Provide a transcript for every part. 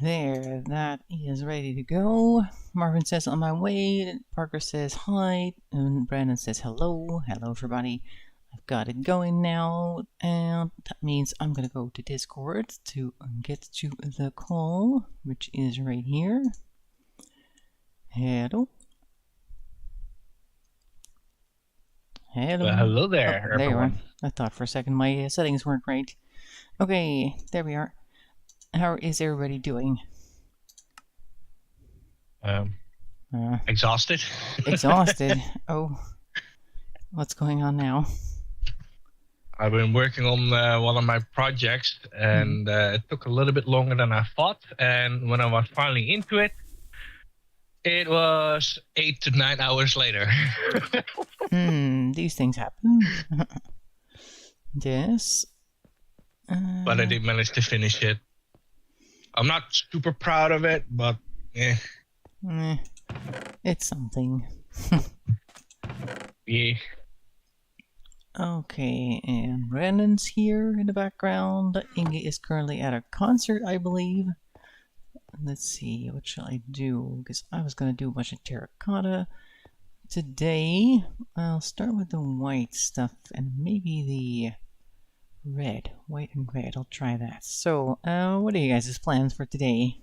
There, that is ready to go. Marvin says on my way. Parker says hi. And Brandon says hello. Hello, everybody. I've got it going now. And that means I'm going to go to Discord to get to the call, which is right here. Hello. Hello. Well, hello there, there you are. everyone. I thought for a second my settings weren't right. Okay, there we are. How is everybody doing? Exhausted. Exhausted? Oh. What's going on now? I've been working on one of my projects, and it took a little bit longer than I thought. And when I was finally into it, it was 8 to 9 hours later. These things happen. Yes. But I did manage to finish it. I'm not super proud of it, but it's something. Yeah. Okay, and Brandon's here in the background. Inge is currently at a concert, I believe. Let's see, what shall I do? Because I was going to do a bunch of terracotta today. I'll start with the white stuff and maybe the red. White and red, I'll try that. So, what are you guys' plans for today?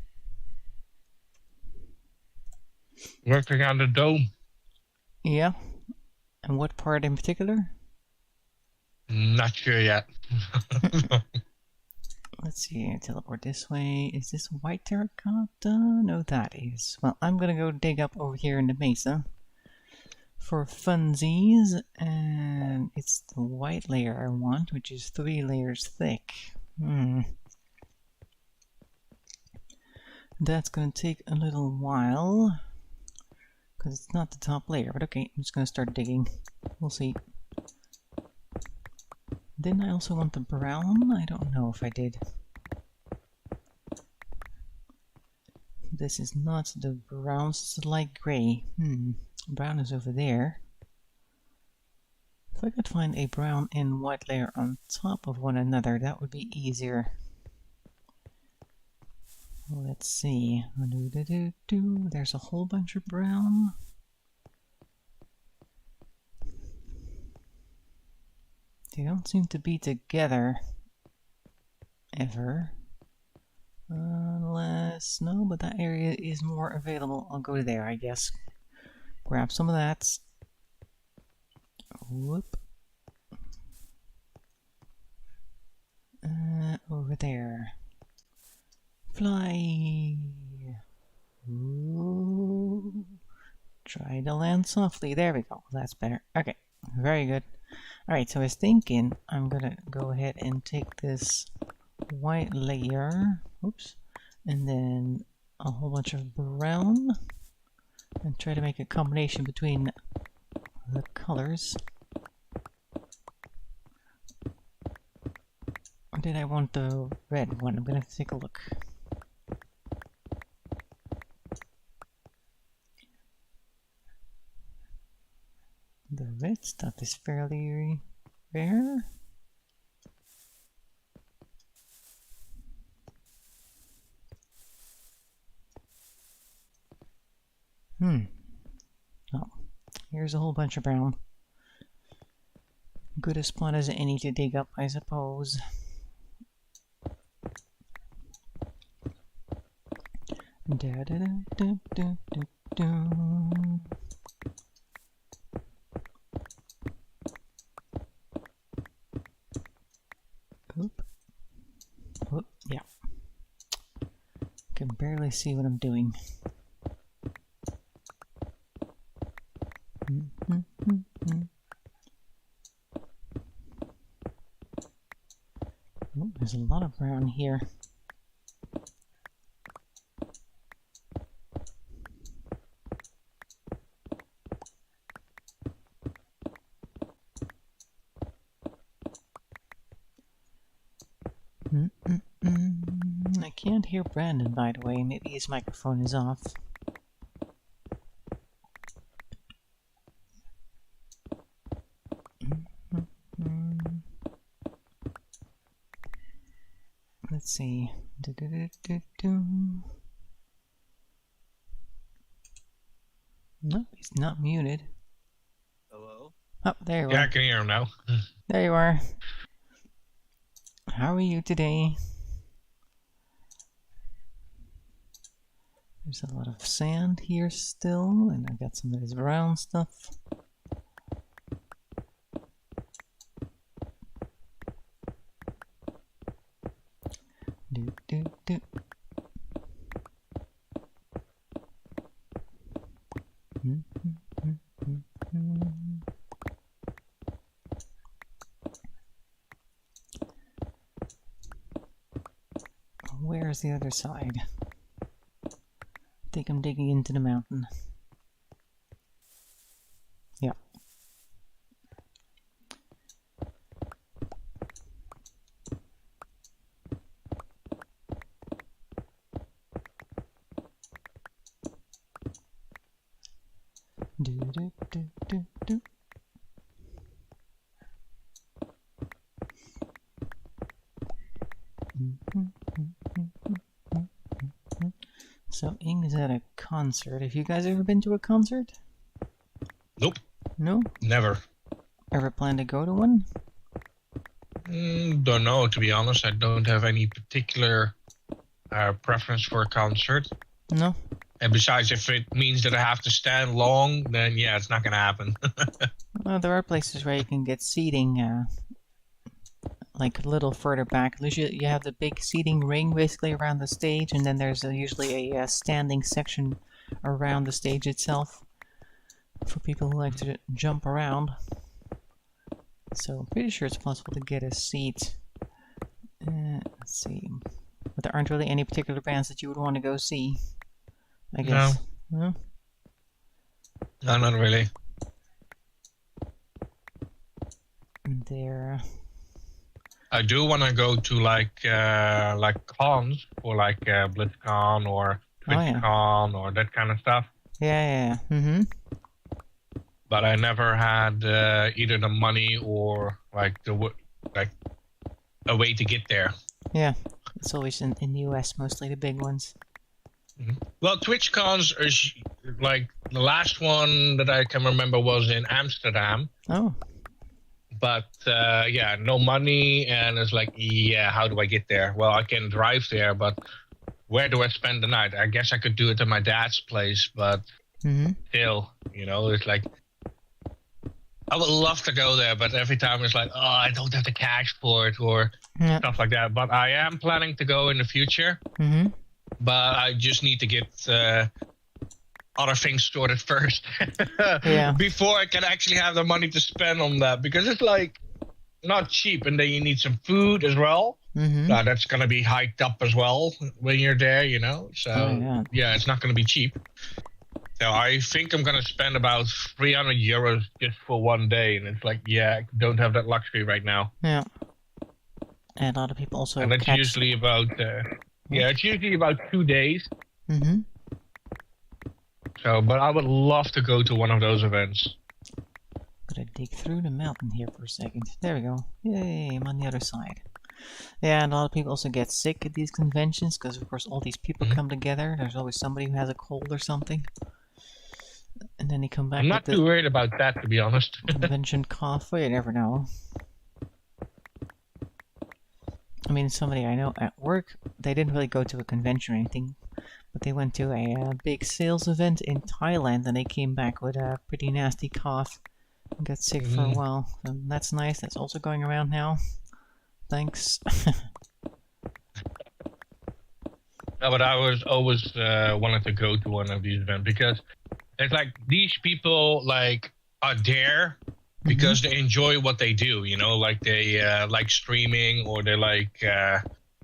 Working on the dome. Yeah? And what part in particular? Not sure yet. Let's see, teleport this way. Is this white terracotta? No, that is. Well, I'm gonna go dig up over here in the mesa for funsies, and it's the white layer I want, which is 3 layers thick. That's gonna take a little while, because it's not the top layer, but okay, I'm just gonna start digging. We'll see. Didn't I also want the brown? I don't know if I did. This is not the brown, it's the light gray. Brown is over there. If I could find a brown and white layer on top of one another, that would be easier. Let's see. There's a whole bunch of brown. They don't seem to be together ever. Unless, no, but that area is more available. I'll go there, I guess. Grab some of that. Whoop. Over there. Fly. Ooh. Try to land softly. There we go. That's better. Okay. Very good. Alright, so I was thinking I'm gonna go ahead and take this white layer, oops, and then a whole bunch of brown, and try to make a combination between the colors. Or did I want the red one? I'm gonna have to take a look. The red stuff is fairly rare. Oh, here's a whole bunch of brown. Good a spot as any to dig up, I suppose. Da da da da da da da. Oop. Oop, yeah. Can barely see what I'm doing. Oh, there's a lot of brown here. I can't hear Brandon, by the way. Maybe his microphone is off. Let's see. No, he's not muted. Hello? Oh, there you Yeah, are. I can hear him now. There you are. How are you today? There's a lot of sand here still, and I got some of this brown stuff. Do, do, do. Where's the other side? I think I'm digging into the mountain. Yeah. Do, do, do, do, do. So Ing is at a concert. Have you guys ever been to a concert? Nope. No? Never. Ever plan to go to one? Don't know, to be honest. I don't have any particular preference for a concert. No? And besides, if it means that I have to stand long, then yeah, it's not going to happen. Well, there are places where you can get seating, like a little further back. Usually you have the big seating ring basically around the stage, and then there's usually a standing section around the stage itself for people who like to jump around. So I'm pretty sure it's possible to get a seat. Let's see. But there aren't really any particular bands that you would want to go see, I guess. No? No, not really. There. I do want to go to like cons or like BlizzCon or TwitchCon or that kind of stuff. Yeah. Mm-hmm. But I never had either the money or like a way to get there. Yeah, it's always in the US, mostly the big ones. Well, TwitchCons is like the last one that I can remember was in Amsterdam. Oh. But yeah, no money, and it's like, yeah, how do I get there? Well, I can drive there, but where do I spend the night? I guess I could do it at my dad's place, but still, you know, it's like, I would love to go there, but every time it's like, oh, I don't have the cash for it or stuff like that. But I am planning to go in the future, but I just need to get other things sorted first before I can actually have the money to spend on that, because it's like not cheap, and then you need some food as well. That's gonna be hiked up as well when you're there, you know. So yeah, it's not gonna be cheap. So I think I'm gonna spend about 300 euros just for one day, and it's like, yeah, I don't have that luxury right now. Yeah, and a lot of people also. And that's usually about it's usually about 2 days. So, but I would love to go to one of those events. Gotta dig through the mountain here for a second. There we go. Yay, I'm on the other side. Yeah, and a lot of people also get sick at these conventions, because of course all these people come together. There's always somebody who has a cold or something. And then they come back. I'm not too worried about that, to be honest. Convention cough, well, you never know. I mean, somebody I know at work, they didn't really go to a convention or anything, but they went to a big sales event in Thailand, and they came back with a pretty nasty cough and got sick for a while. So that's nice. That's also going around now. Thanks. No, but I was always wanted to go to one of these events, because it's like these people like are there because they enjoy what they do, you know, like they like streaming, or they like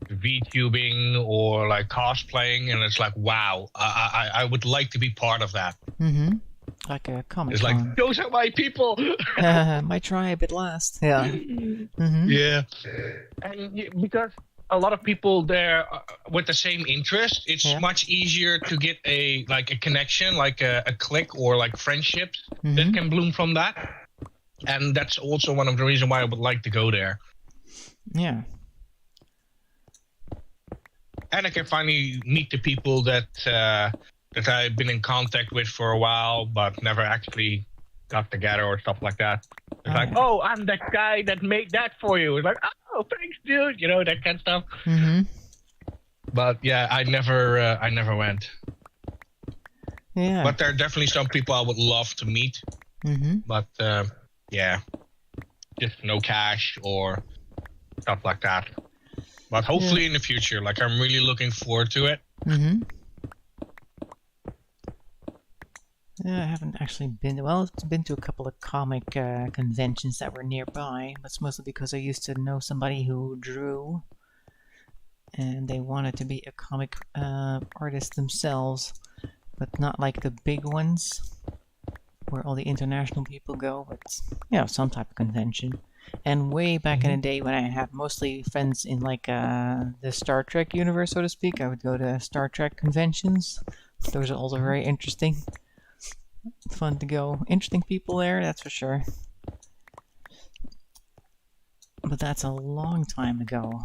VTubing, or like cosplaying, and it's like, wow, I would like to be part of that. Like a comic. It's like, those are my people. My tribe at last. Yeah. Yeah. And because a lot of people there with the same interest, it's much easier to get a connection, like a click, or like friendships that can bloom from that. And that's also one of the reasons why I would like to go there. Yeah. and I can finally meet the people that I've been in contact with for a while, but never actually got together or stuff like that. It's like, yeah. oh, I'm that guy that made that for you. It's like, oh, thanks, dude. That kind of stuff. Mm-hmm. But yeah, I never went. Yeah. But there are definitely some people I would love to meet. Mm-hmm. But yeah, just no cash or stuff like that. But hopefully in the future, like I'm really looking forward to it. Mm-hmm. Yeah, I haven't actually been. Well, I've been to a couple of comic conventions that were nearby. That's mostly because I used to know somebody who drew, and they wanted to be a comic artist themselves, but not like the big ones where all the international people go. But some type of convention. And way back in the day when I had mostly friends in like the Star Trek universe, so to speak, I would go to Star Trek conventions. Those are also very interesting. Fun to go. Interesting people there, that's for sure. But that's a long time ago.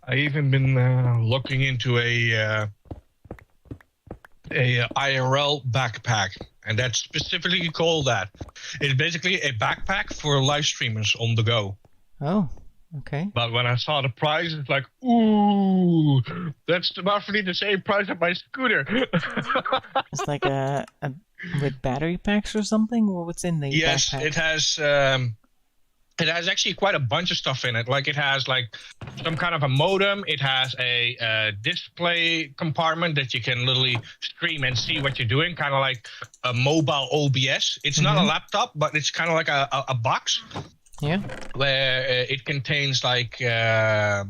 I even been looking into a IRL backpack, and that's specifically called that. It's basically a backpack for live streamers on the go. Oh, okay. But when I saw the price, it's like, ooh, that's roughly the same price as my scooter. It's like a with battery packs or something? Or what's in the backpack? It has actually quite a bunch of stuff in it. Like it has like some kind of a modem. It has a display compartment that you can literally stream and see what you're doing, kind of like a mobile OBS. It's not a laptop, but it's kind of like a box. Yeah. Where it contains like the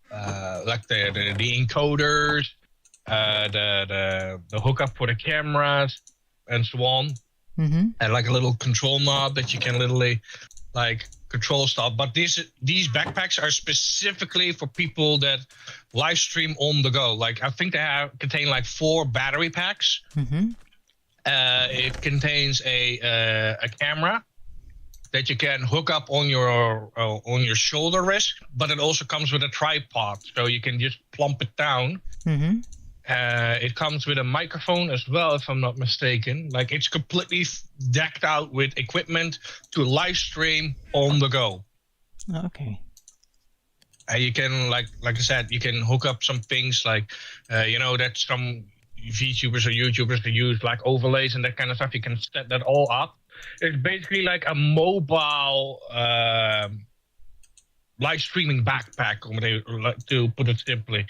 encoders, the hookup for the cameras, and so on, and like a little control knob that you can literally like control stuff. But these backpacks are specifically for people that live stream on the go. Like I think they contain like 4 battery packs. It contains a camera that you can hook up on your shoulder wrist, but it also comes with a tripod, so you can just plump it down. It comes with a microphone as well, if I'm not mistaken. Like it's completely decked out with equipment to live stream on the go. Okay. You can like I said, you can hook up some things like that some VTubers or YouTubers that use like overlays and that kind of stuff. You can set that all up. It's basically like a mobile live streaming backpack, to put it simply.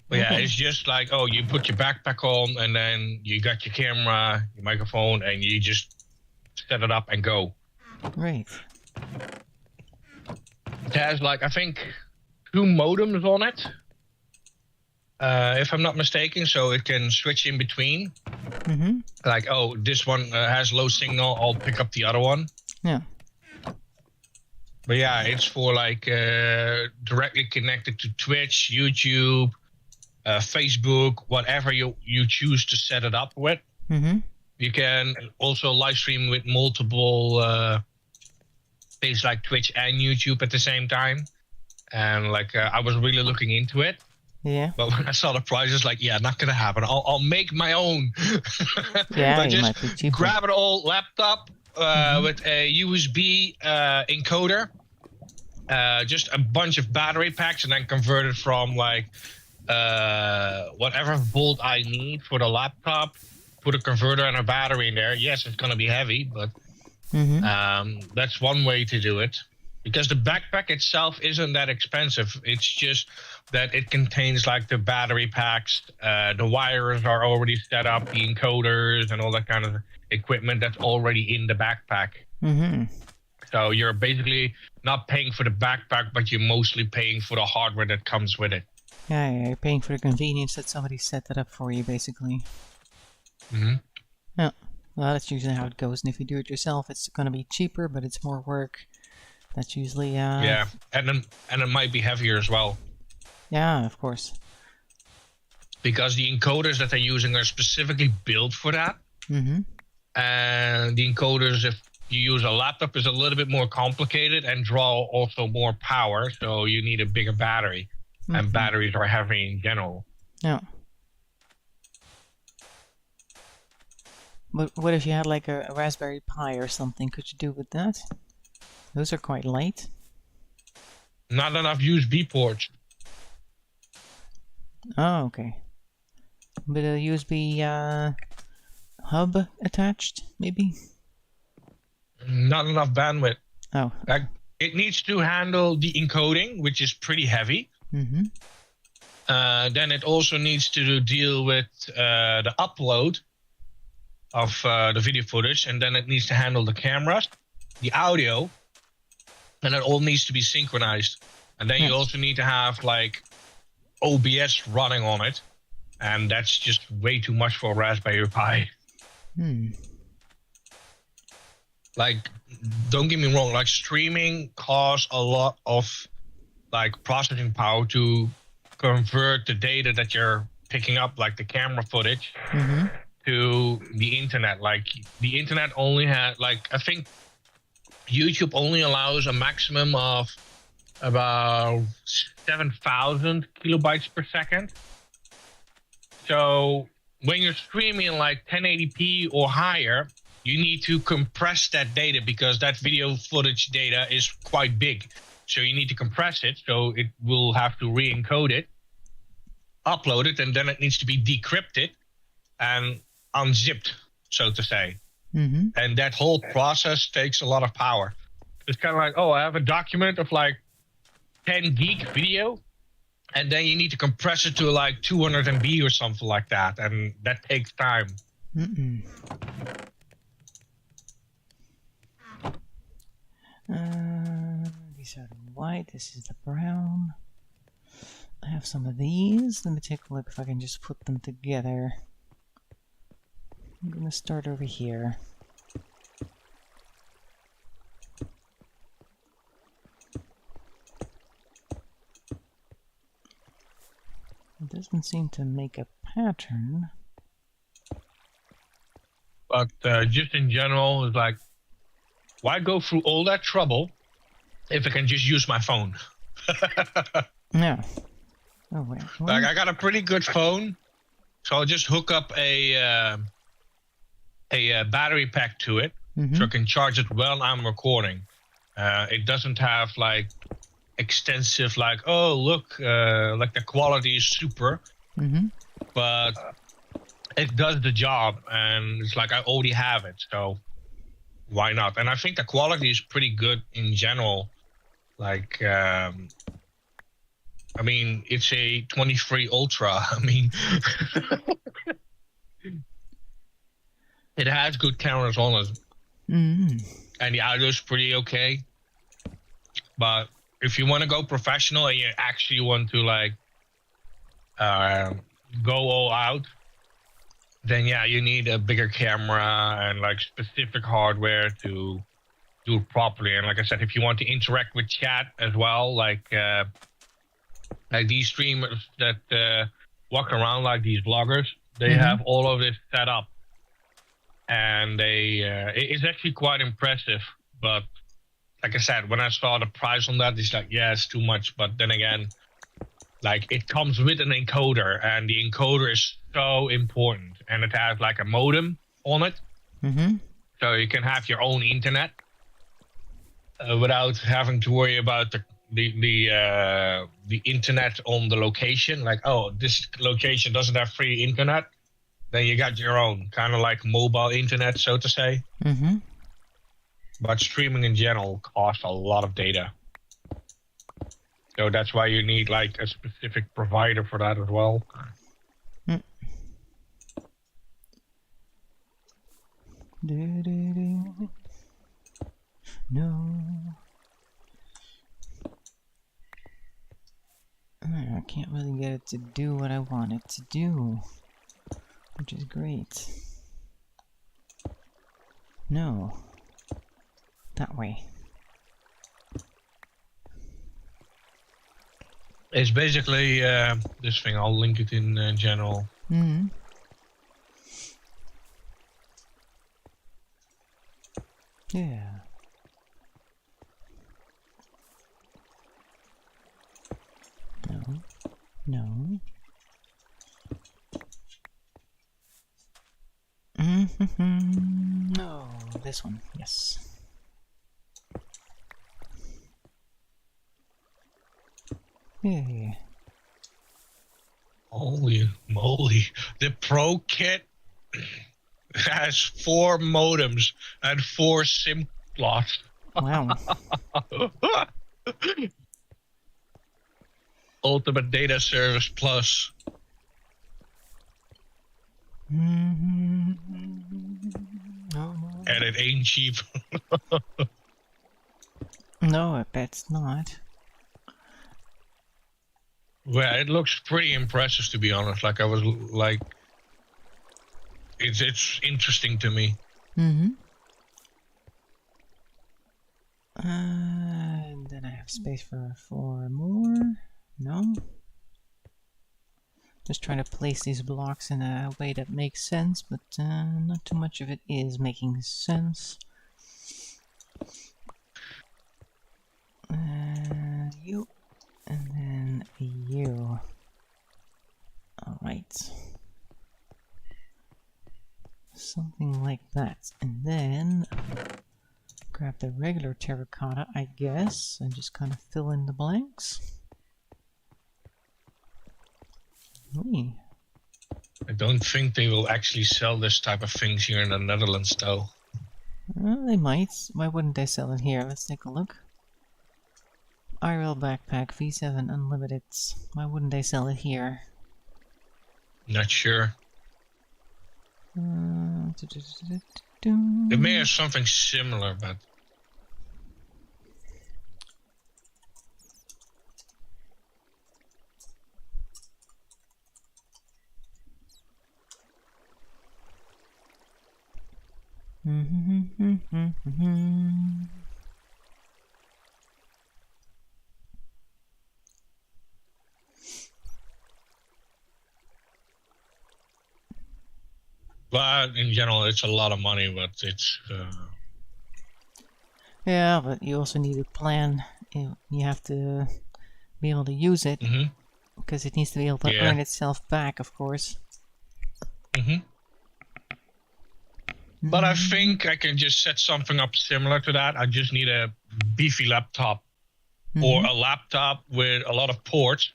But yeah, it's just like, oh, you put your backpack on and then you got your camera, your microphone, and you just set it up and go. Right. It has like, I think, 2 modems on it, if I'm not mistaken, so it can switch in between. Like, oh, this one has low signal, I'll pick up the other one. Yeah. But yeah, it's for like directly connected to Twitch, YouTube, Facebook, whatever you choose to set it up with. You can also live stream with multiple things like Twitch and YouTube at the same time. And like I was really looking into it. Yeah. But when I saw the prices, like, yeah, not gonna happen. I'll make my own. Yeah, but it might be just cheaper. grab an old laptop with a USB encoder, just a bunch of battery packs, and then convert it from like whatever volt I need for the laptop. Put a converter and a battery in there. Yes, it's gonna be heavy, but that's one way to do it. Because the backpack itself isn't that expensive. It's just that it contains like the battery packs, the wires are already set up, the encoders and all that kind of equipment that's already in the backpack. So you're basically not paying for the backpack, but you're mostly paying for the hardware that comes with it. Yeah, you're paying for the convenience that somebody set that up for you, basically. Yeah, well, that's usually how it goes. And if you do it yourself, it's going to be cheaper, but it's more work. That's usually yeah, and it might be heavier as well. Yeah, of course. Because the encoders that they're using are specifically built for that. And the encoders, if you use a laptop, is a little bit more complicated and draw also more power. So you need a bigger battery, and batteries are heavy in general. Yeah. But what if you had like a Raspberry Pi or something? Could you do with that? Those are quite light. Not enough USB ports. Oh, okay. But a USB hub attached, maybe? Not enough bandwidth. Oh. Like, it needs to handle the encoding, which is pretty heavy. Mm-hmm. Then it also needs to deal with the upload of the video footage, and then it needs to handle the cameras, the audio, and it all needs to be synchronized. And then you also need to have like OBS running on it, and that's just way too much for a Raspberry Pi. Like, don't get me wrong, like streaming costs a lot of like processing power to convert the data that you're picking up, like the camera footage, to the internet. Like the internet only had, like, I think YouTube only allows a maximum of about 7,000 kilobytes per second. So when you're streaming like 1080p or higher, you need to compress that data because that video footage data is quite big. So you need to compress it, so it will have to re-encode it, upload it, and then it needs to be decrypted and unzipped, so to say. And that whole process takes a lot of power. It's kind of like, oh, I have a document of like 10 gig video, and then you need to compress it to like 200 MB or something like that, and that takes time. These are the white, this is the brown. I have some of these. Let me take a look if I can just put them together. I'm gonna start over here. It doesn't seem to make a pattern. But just in general, it's like, why go through all that trouble if I can just use my phone? Yeah. Oh wait. Like, I got a pretty good phone, so I'll just hook up a battery pack to it, so I can charge it while I'm recording. It doesn't have like extensive, like, oh look, like the quality is super, but it does the job, and it's like I already have it, so why not? And I think the quality is pretty good in general. Like, I mean, it's a 23 Ultra. I mean, it has good cameras on it, and the audio is pretty okay. But if you want to go professional and you actually want to like go all out, then yeah, you need a bigger camera and like specific hardware to do it properly. And like I said, if you want to interact with chat as well, like these streamers that walk around, like these vloggers, they have all of this set up, and it's actually quite impressive. But like I said, when I saw the price on that, it's like, yeah, it's too much. But then again, like, it comes with an encoder, and the encoder is so important, and it has like a modem on it, so you can have your own internet without having to worry about the internet on the location. Like, oh, this location doesn't have free internet, then you got your own kind of like mobile internet, so to say. But streaming in general costs a lot of data. So that's why you need like a specific provider for that as well. No. I can't really get it to do what I want it to do, which is great. No. That way. It's basically this thing. I'll link it in general. Yeah. No. No. No, this one. Yes. Yeah. Holy moly. The Pro Kit has 4 modems and 4 SIM slots. Wow. Ultimate Data Service Plus. No, no. And it ain't cheap. No, I bet it's not. Well, it looks pretty impressive, to be honest. Like, I was like... It's interesting to me. And then I have space for 4 more. No. Just trying to place these blocks in a way that makes sense, but not too much of it is making sense. You, and then you. Alright. Something like that. And then grab the regular terracotta, I guess, and just kind of fill in the blanks. Whee. I don't think they will actually sell this type of things here in the Netherlands, though. They might. Why wouldn't they sell it here? Let's take a look. IRL backpack, V7 unlimited. Why wouldn't they sell it here? Not sure. They They may have something similar, but... But in general, it's a lot of money, but it's... Yeah, but you also need a plan. You have to be able to use it, because it needs to be able to earn itself back, of course. But I think I can just set something up similar to that. I just need a beefy laptop or a laptop with a lot of ports.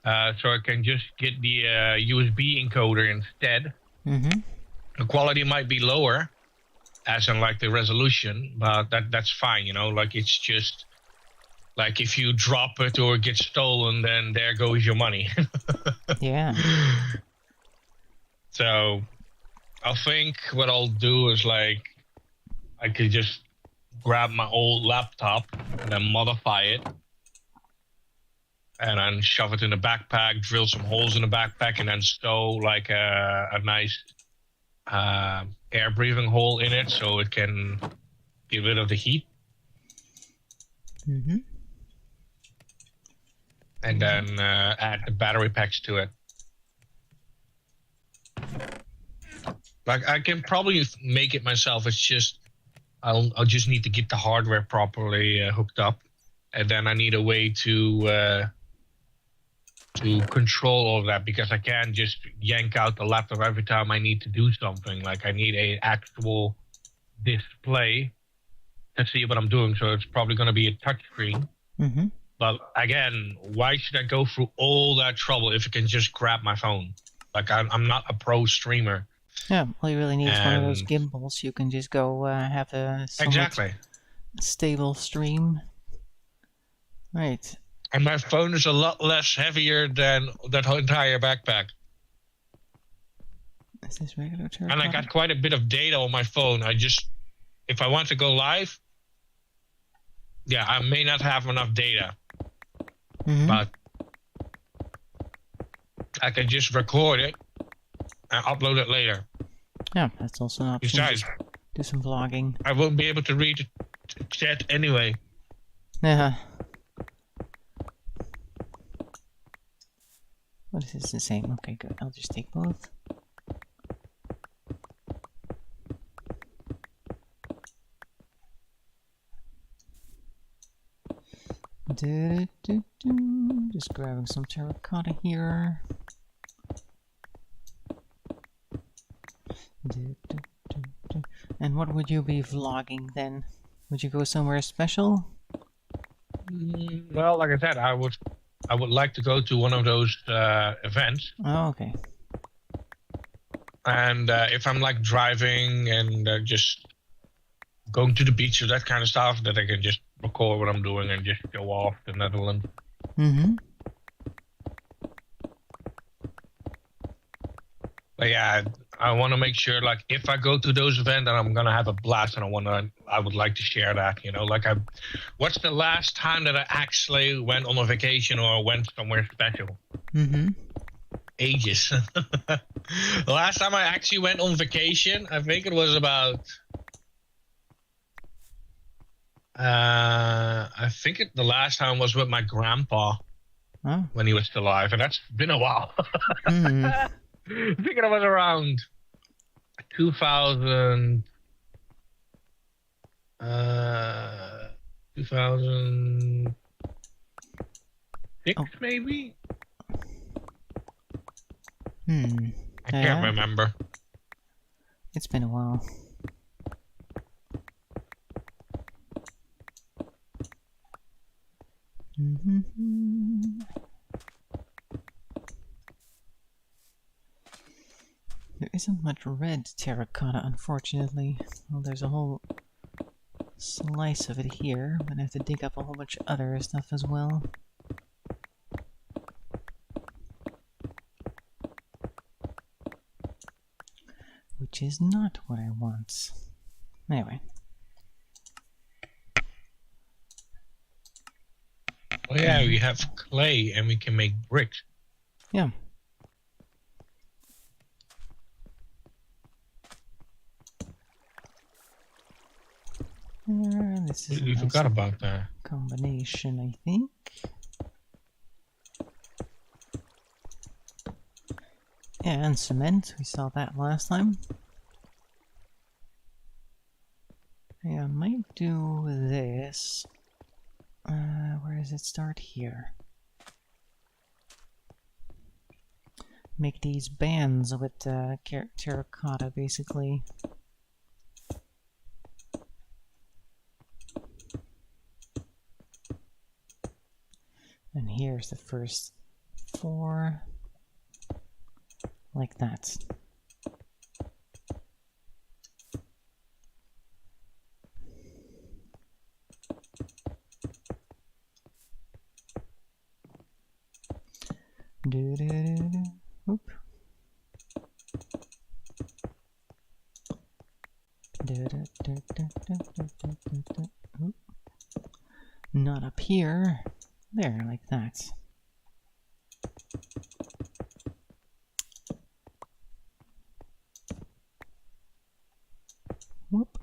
So I can just get the USB encoder instead. The quality might be lower, as in like the resolution, but that's fine, you know, like it's just like if you drop it or it gets stolen, then there goes your money. Yeah. So I think what I'll do is like I could just grab my old laptop and then modify it and then shove it in the backpack, drill some holes in the backpack, and then stow like a nice air breathing hole in it so it can get rid of the heat. And then add the battery packs to it. Like I can probably make it myself. It's just I'll just need to get the hardware properly hooked up, and then I need a way to control all of that, because I can't just yank out the laptop every time I need to do something. Like I need a actual display to see what I'm doing. So it's probably going to be a touch screen. But again, why should I go through all that trouble if I can just grab my phone? Like I'm not a pro streamer. Yeah, all you really need is one of those gimbals. You can just go have a somewhat stable stream. Right. And my phone is a lot less heavier than that whole entire backpack. Is this regular terracotta? And I got quite a bit of data on my phone. If I want to go live, yeah, I may not have enough data. But I can just record it and upload it later. Yeah, that's also an option. Besides, do some vlogging. I won't be able to read the chat anyway. Yeah. What is this the same? Okay, good. I'll just take both. Just grabbing some terracotta here. And what would you be vlogging then? Would you go somewhere special? Well, like I said, I would like to go to one of those events. Oh, okay. And if I'm like driving and just going to the beach or that kind of stuff, that I can just record what I'm doing and just show off the Netherlands. Mm-hmm. But yeah, I want to make sure, like, if I go to those events, and I'm gonna have a blast, and I would like to share that. You know, like, what's the last time that I actually went on a vacation or went somewhere special? Mm-hmm. Ages. The last time I actually went on vacation, I think it was about. The last time was with my grandpa when he was still alive, and that's been a while. Mm. I think it was around 2000, 2006, maybe? I can't remember. It's been a while. There isn't much red terracotta, unfortunately. Well, there's a whole slice of it here. I'm gonna have to dig up a whole bunch of other stuff as well. Which is not what I want. Anyway. Oh yeah, we have clay and we can make bricks. Yeah. This is We forgot about that. Combination, I think. Yeah, and cement. We saw that last time. Yeah, I might do this. Where does it start? Here. Make these bands with terracotta, basically. And here's the first 4. Like that. Oop. Oop. Not up here. There, like that. Whoop.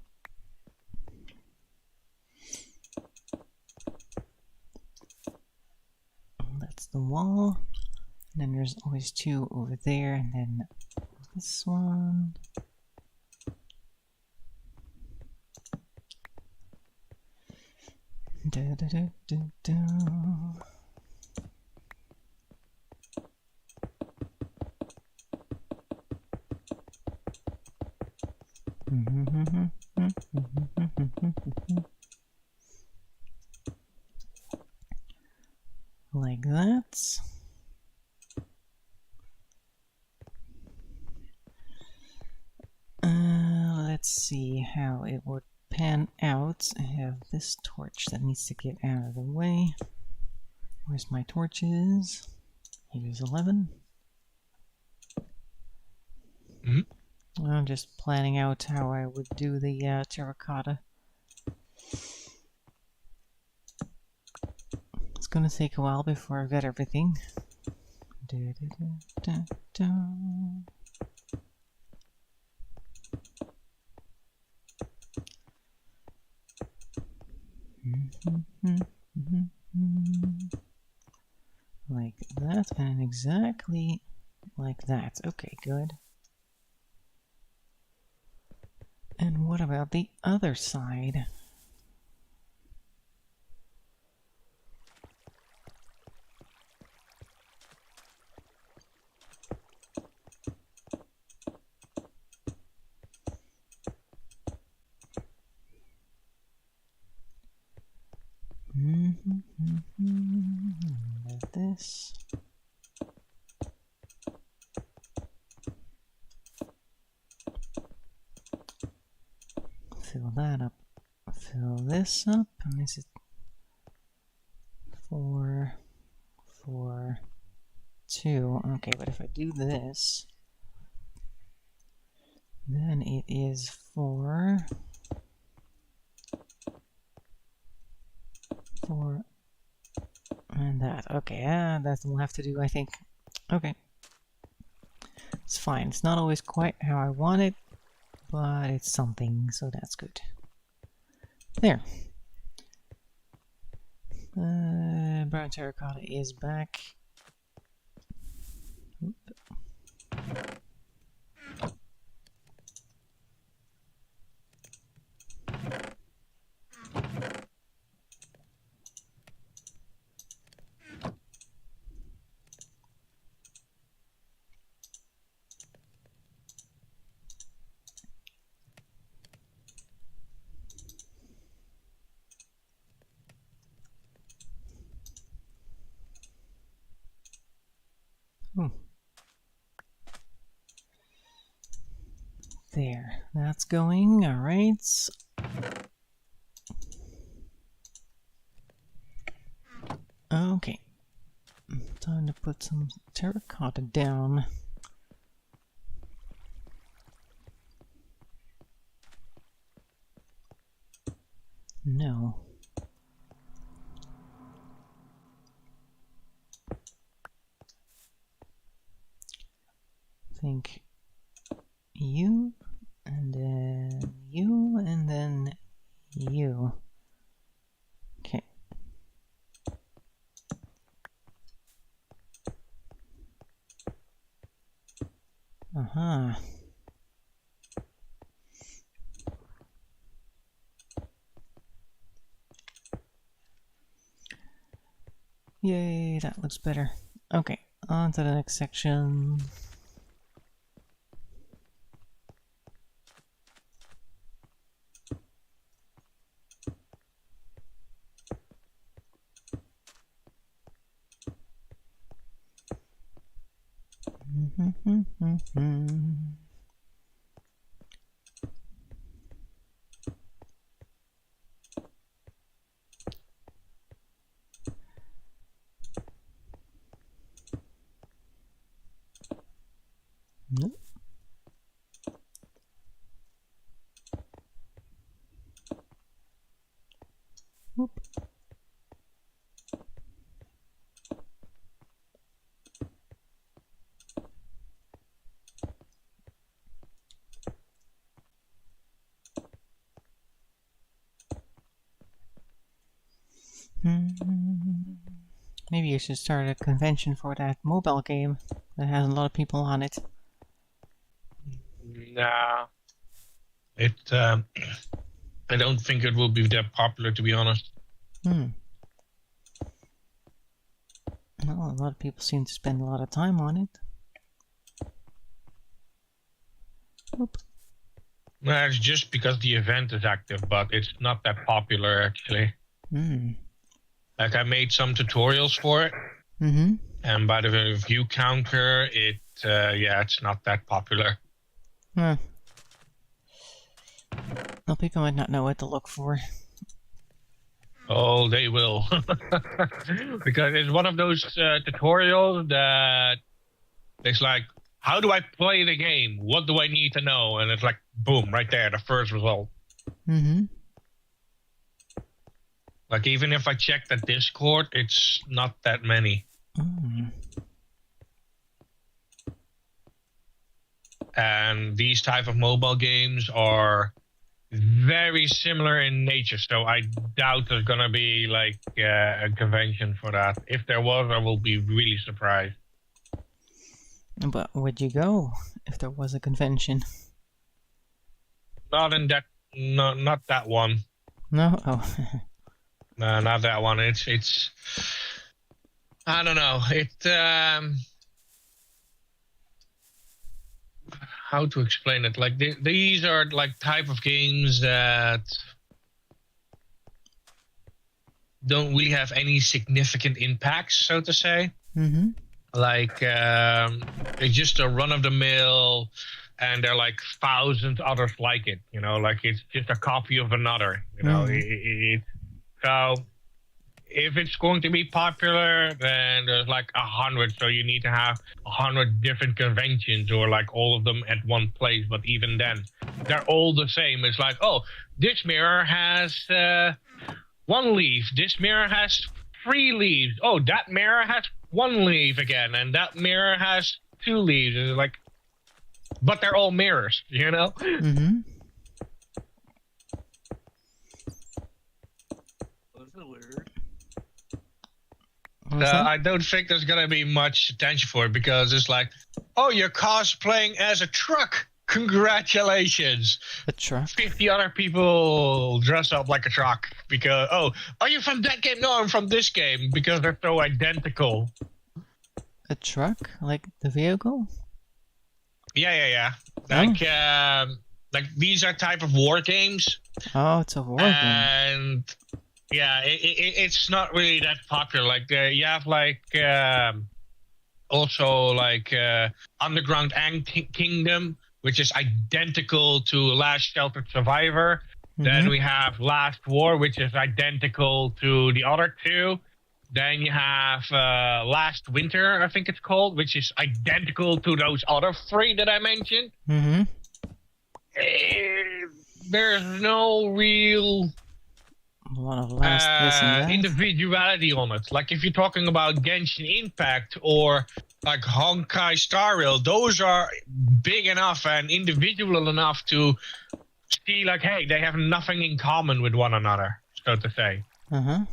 That's the wall. And then there's always 2 over there, and then this one. Like that. Let's see how it would pan out. I have this torch that needs to get out of the way. Where's my torches? Here's 11. I'm just planning out how I would do the terracotta. It's gonna take a while before I've got everything. Like that, and exactly like that. Okay, good. And what about the other side? this. Fill that up. Fill this up. And this is 4, 4, 2. Okay, but if I do this, then it is 4, 4, and that. Okay, that will have to do, I think. Okay. It's fine. It's not always quite how I want it, but it's something, so that's good. There. Brown terracotta is back. Oop. Hmm. There, that's going. All right. Okay. Time to put some terracotta down. No. Think you, and then you, and then you. Okay. Uh-huh. Yay, that looks better. Okay, on to the next section. Nope. Whoop. Maybe you should start a convention for that mobile game that has a lot of people on it. Nah. I don't think it will be that popular, to be honest. Well, a lot of people seem to spend a lot of time on it. Oop. Nah, it's just because the event is active, but it's not that popular, actually. Like, I made some tutorials for it, and by the view counter, it's not that popular. Well, people might not know what to look for. Oh, they will. Because it's one of those tutorials that it's like, how do I play the game? What do I need to know? And it's like, boom, right there, the first result. Like, even if I check the Discord, it's not that many. And these type of mobile games are very similar in nature, so I doubt there's gonna be like a convention for that. If there was, I will be really surprised. But would you go if there was a convention? Not in that, not that one. No? Oh. No, not that one. It's I don't know. How to explain it? Like these are like type of games that don't really have any significant impacts, so to say. Mm-hmm. Like it's just a run of the mill, and there are like thousands others like it. Like it's just a copy of another. So if it's going to be popular, then there's like 100. So you need to have 100 different conventions, or like all of them at one place. But even then, they're all the same. It's like, oh, this mirror has 1 leaf. This mirror has 3 leaves. Oh, that mirror has 1 leaf again, and that mirror has 2 leaves. It's like, but they're all mirrors, Mm-hmm. Was it weird? What was that? I don't think there's gonna be much attention for it, because it's like, oh, you're cosplaying as a truck. Congratulations. A truck? 50 other people dress up like a truck because, oh, are you from that game? No, I'm from this game, because they're so identical. A truck? Like the vehicle? Yeah. Like these are type of war games. Oh, it's a war game. And yeah, it's not really that popular. Like you have like also like Underground Kingdom, which is identical to Last Sheltered Survivor. Then we have Last War, which is identical to the other 2. Then you have Last Winter, I think it's called, which is identical to those other 3 that I mentioned. Mm-hmm. There's no real A lot of last this and that. individuality on it. Like if you're talking about Genshin Impact or like Honkai Star Rail, those are big enough and individual enough to see like, hey, they have nothing in common with one another, so to say. Uh-huh.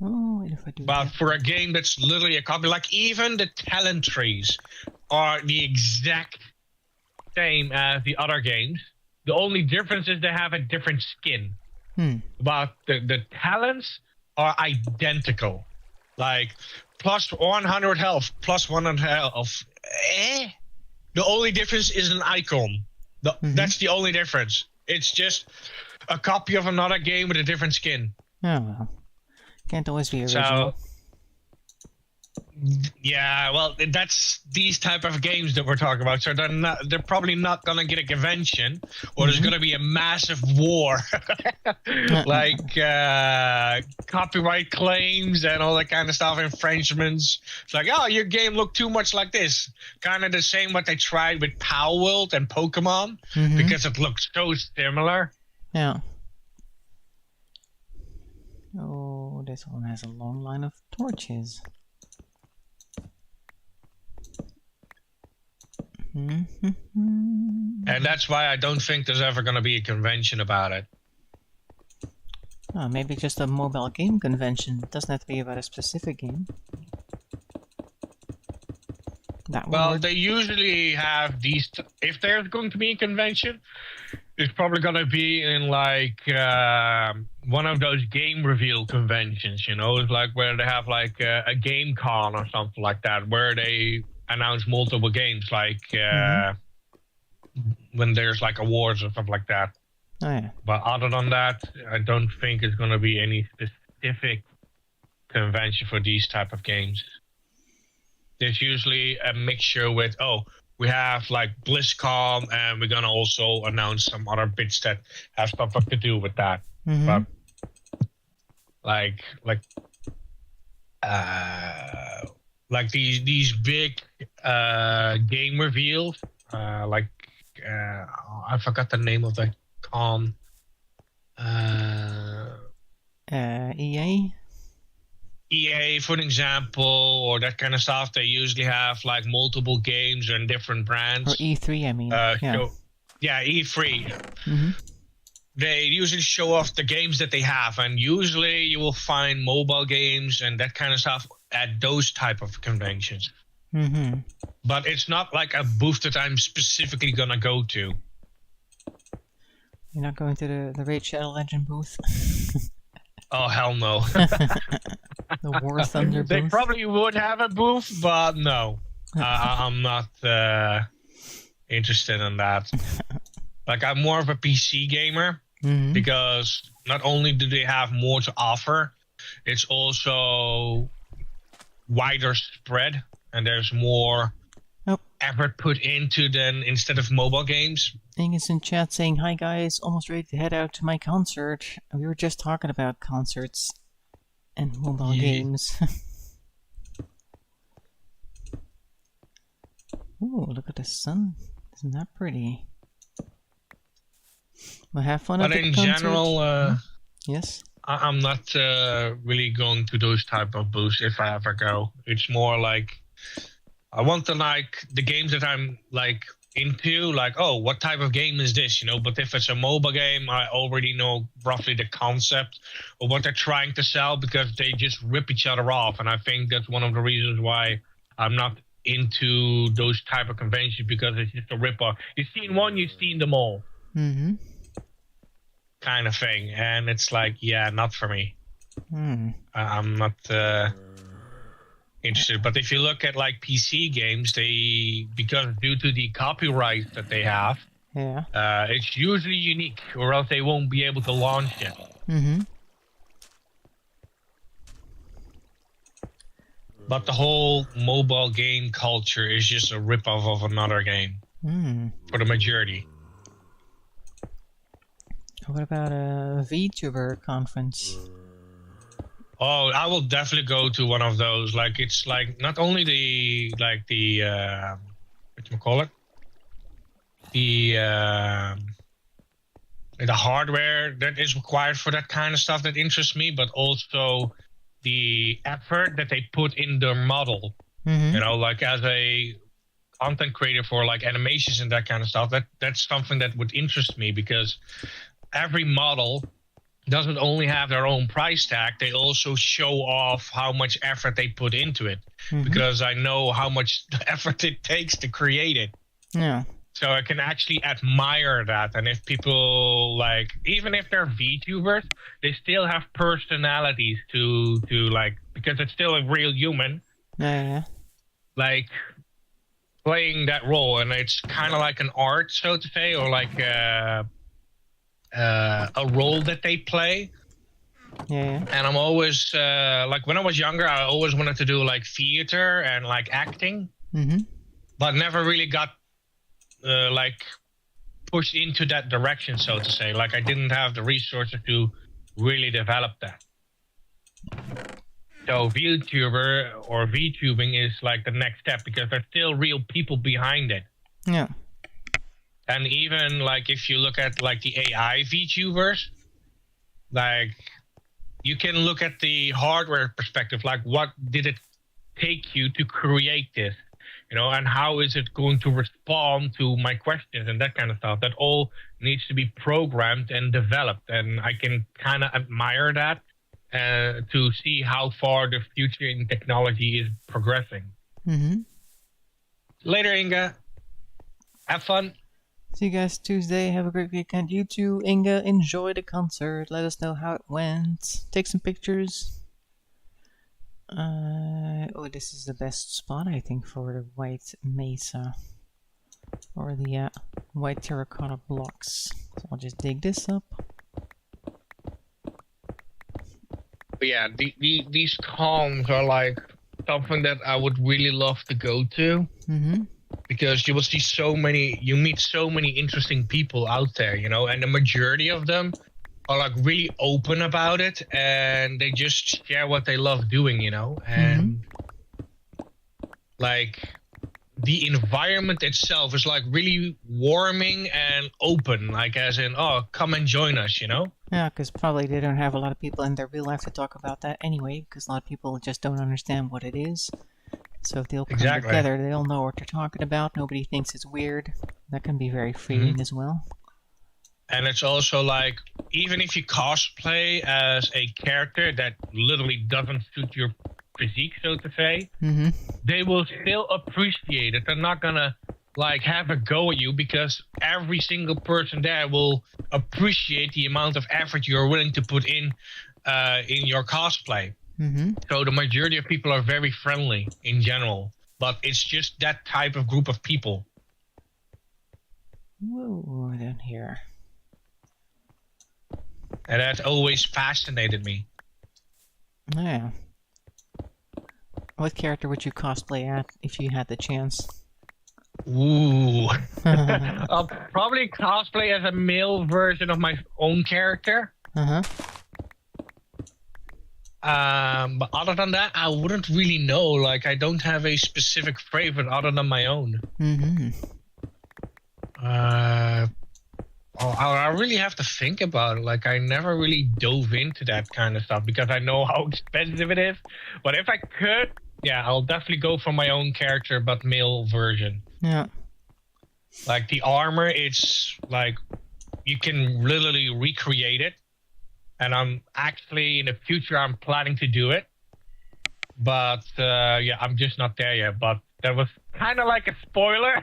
Oh, wait, if I do But that. for a game that's literally a copy, like even the talent trees are the exact same as the other games. The only difference is they have a different skin. But the talents are identical. Like plus 100 health, plus 100 health. The only difference is an icon. That's the only difference. It's just a copy of another game with a different skin. Oh, well. Can't always be original. So, yeah, well, that's these type of games that we're talking about. So they're probably not gonna get a convention, or there's gonna be a massive war, like copyright claims and all that kind of stuff, infringements. It's like, oh, your game looked too much like this. Kind of the same what they tried with Power World and Pokemon, because it looks so similar. Yeah. Oh, this one has a long line of torches. And that's why I don't think there's ever going to be a convention about it. Oh, maybe just a mobile game convention. It doesn't have to be about a specific game. That one Well, would- they usually have these. If there's going to be a convention, it's probably going to be in like one of those game reveal conventions, It's like where they have like a game con or something like that, where they announce multiple games, like when there's like awards or stuff like that. Oh, yeah. But other than that, I don't think it's going to be any specific convention for these type of games. There's usually a mixture with, we have like BlizzCon, and we're going to also announce some other bits that have something to do with that. But like these big game reveals, I forgot the name of the con. EA? EA, for an example, or that kind of stuff, they usually have like multiple games and different brands. Or E3, I mean. Yeah, E3. They usually show off the games that they have, and usually you will find mobile games and that kind of stuff at those type of conventions. But it's not like a booth that I'm specifically gonna go to. You're not going to the Raid Shadow Legend booth? Oh, hell no. The War Thunder They booth? probably would have a booth, but no. I'm not interested in that. Like, I'm more of a PC gamer. Mm-hmm. because not only do they have more to offer, it's also wider spread, and there's more Oh, effort put into than instead of mobile games. Angus in chat saying, "Hi guys, almost ready to head out to my concert." We were just talking about concerts and mobile games. Ooh, look at the sun. Isn't that pretty? Well, have fun at But the in concert. general, Yes? I'm not really going to those type of booths if I ever go. It's more like I want to like the games that I'm like into, like, oh, what type of game is this, you know? But if it's a mobile game, I already know roughly the concept or what they're trying to sell because they just rip each other off. And I think that's one of the reasons why I'm not into those type of conventions, because it's just a rip off. You've seen one, you've seen them all, Mm-hmm. kind of thing. And it's like, yeah, not for me. I'm not interested. But if you look at like PC games, they, because due to the copyright that they have, Yeah. it's usually unique, or else they won't be able to launch it. Mm-hmm. But the whole mobile game culture is just a ripoff of another game for the majority. What about a VTuber conference? Oh, I will definitely go to one of those. Like, it's like not only the what you call it, the hardware that is required for that kind of stuff that interests me, but also the effort that they put in their model. Mm-hmm. You know, like as a content creator for like animations and that kind of stuff, that's something that would interest me, because every model doesn't only have their own price tag, they also show off how much effort they put into it, because I know how much effort it takes to create it. Yeah. So I can actually admire that. And if people like, even if they're VTubers, they still have personalities to like, because it's still a real human. Yeah. Like playing that role, and it's kind of like an art, so to say, or like a role that they play. Yeah. And I'm always like, when I was younger, I always wanted to do like theater and like acting, but never really got like pushed into that direction, so to say. Like I didn't have the resources to really develop that. So VTuber or VTubing is like the next step, because there's still real people behind it. Yeah. And even like if you look at like the AI VTubers, like you can look at the hardware perspective, like what did it take you to create this, you know, and how is it going to respond to my questions and that kind of stuff. That all needs to be programmed and developed, and I can kind of admire that to see how far the future in technology is progressing. Later, Inga. Have fun. See you guys Tuesday. Have a great weekend. You too, Inga. Enjoy the concert. Let us know how it went. Take some pictures. Oh, this is the best spot, I think, for the white mesa. Or the white terracotta blocks. So I'll just dig this up. But yeah, these calms are like something that I would really love to go to. Because you will see you meet so many interesting people out there, you know, and the majority of them are like really open about it, and they just share what they love doing, you know, and like the environment itself is like really warming and open, like as in, oh, come and join us, you know? Yeah, because probably they don't have a lot of people in their real life to talk about that anyway, because a lot of people just don't understand what it is. So if they'll come together, they'll know what they're talking about. Nobody thinks it's weird. That can be very freeing as well. And it's also like, even if you cosplay as a character that literally doesn't suit your physique, so to say, they will still appreciate it. They're not gonna like have a go at you, because every single person there will appreciate the amount of effort you're willing to put in your cosplay. So the majority of people are very friendly in general, but it's just that type of group of people. Whoa, down here. and that's always fascinated me. Yeah. What character would you cosplay at if you had the chance? Ooh. I'll probably cosplay as a male version of my own character. Uh-huh. But other than that, I wouldn't really know. Like, I don't have a specific favorite other than my own. Mm-hmm. I really have to think about it. Like, I never really dove into that kind of stuff because I know how expensive it is. But if I could, yeah, I'll definitely go for my own character, but male version. Yeah. Like, the armor, it's like you can literally recreate it. And I'm actually, in the future, I'm planning to do it. But, yeah, I'm just not there yet. But that was kind of like a spoiler.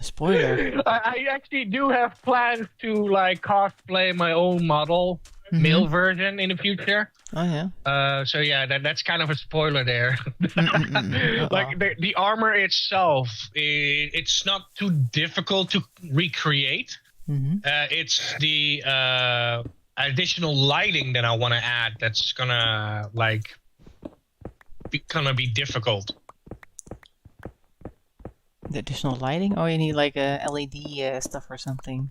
Spoiler. I actually do have plans to, like, cosplay my own model, male version, in the future. Oh, yeah. So, yeah, that's kind of a spoiler there. Uh-oh. Like, the armor itself, it's not too difficult to recreate. Mm-hmm. It's the... additional lighting that I want to add that's gonna be difficult. The additional lighting? Oh, you need like a LED stuff or something.